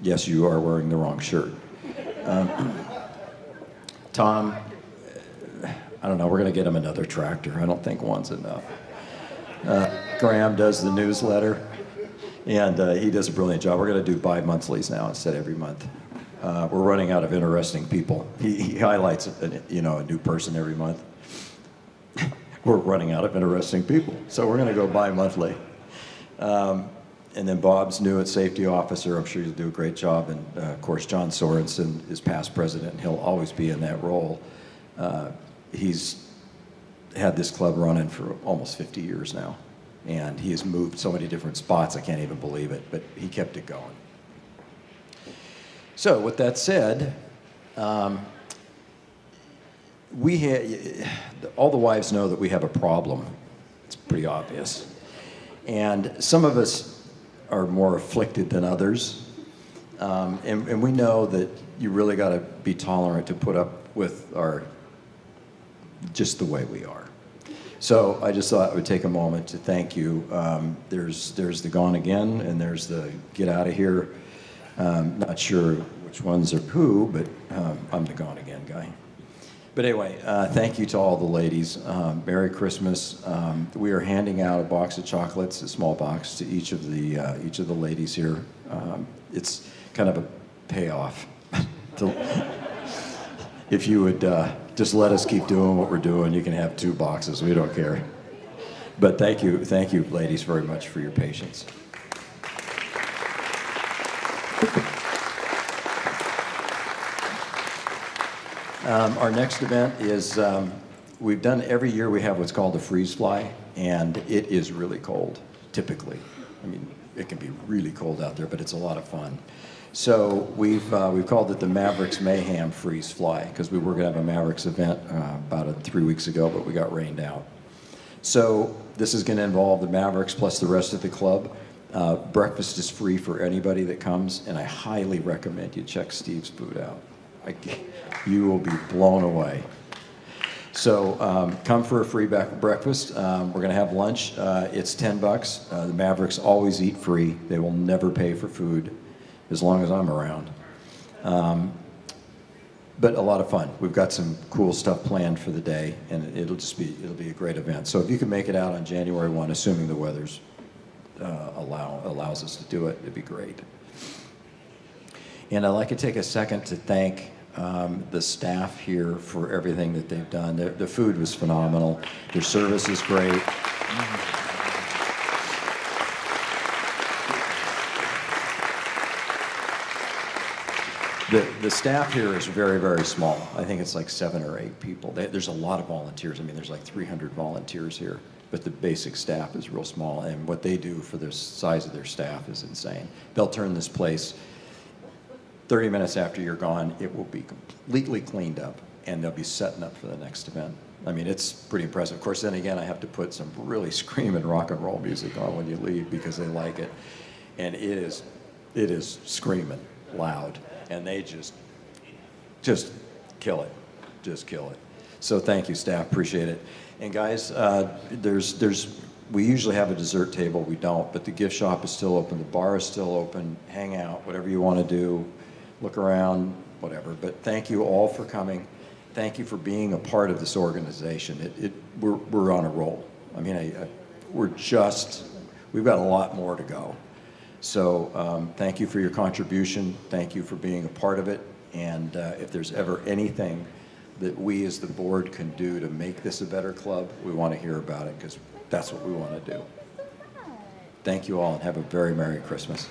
yes, you are wearing the wrong shirt. Tom, I don't know, we're going to get him another tractor. I don't think one's enough. Graham does the newsletter, and he does a brilliant job. We're going to do bi-monthlies now instead of every month. We're running out of interesting people. He highlights a new person every month. We're running out of interesting people, so we're going to go bi-monthly. And then Bob's new at safety officer. I'm sure he'll do a great job. And of course, John Sorensen is past president, and he'll always be in that role. He's had this club running for almost 50 years now, and he has moved so many different spots, I can't even believe it, but he kept it going. So with that said, all the wives know that we have a problem. It's pretty obvious. And some of us are more afflicted than others. And we know that you really got to be tolerant to put up with just the way we are. So I just thought I would take a moment to thank you. There's the gone again, and there's the get out of here. Not sure which ones are who, but I'm the gone again guy. But anyway, thank you to all the ladies. Merry Christmas. We are handing out a box of chocolates, a small box, to each of the ladies here. It's kind of a payoff. If you would just let us keep doing what we're doing, you can have 2 boxes. We don't care. But thank you, ladies, very much for your patience. Our next event is, we've done every year we have what's called a freeze fly, and it is really cold, typically. I mean, it can be really cold out there, but it's a lot of fun. So we've called it the Mavrix Mayhem Freeze Fly, because we were going to have a Mavrix event about 3 weeks ago, but we got rained out. So this is going to involve the Mavrix plus the rest of the club. Breakfast is free for anybody that comes, and I highly recommend you check Steve's food out. You will be blown away. So come for a free breakfast. We're going to have lunch. It's $10. The Mavrix always eat free. They will never pay for food as long as I'm around. But a lot of fun. We've got some cool stuff planned for the day, and it'll be a great event. So if you can make it out on January 1, assuming the weather's allows us to do it, it'd be great. And I'd like to take a second to thank the staff here for everything that they've done. The food was phenomenal. Their service is great. The staff here is very, very small. I think it's like 7 or 8 people. There's a lot of volunteers. I mean, there's like 300 volunteers here, but the basic staff is real small, and what they do for the size of their staff is insane. They'll turn this place 30 minutes after you're gone, it will be completely cleaned up, and they'll be setting up for the next event. I mean, it's pretty impressive. Of course, then again, I have to put some really screaming rock and roll music on when you leave because they like it. And it is screaming loud, and they just kill it. Just kill it. So thank you, staff. Appreciate it. And guys, we usually have a dessert table. We don't, but the gift shop is still open. The bar is still open. Hang out, whatever you want to do. Look around, whatever. But thank you all for coming. Thank you for being a part of this organization. We're on a roll. I mean, we've got a lot more to go. So thank you for your contribution. Thank you for being a part of it. And if there's ever anything that we as the board can do to make this a better club, we want to hear about it because that's what we want to do. Thank you all and have a very Merry Christmas.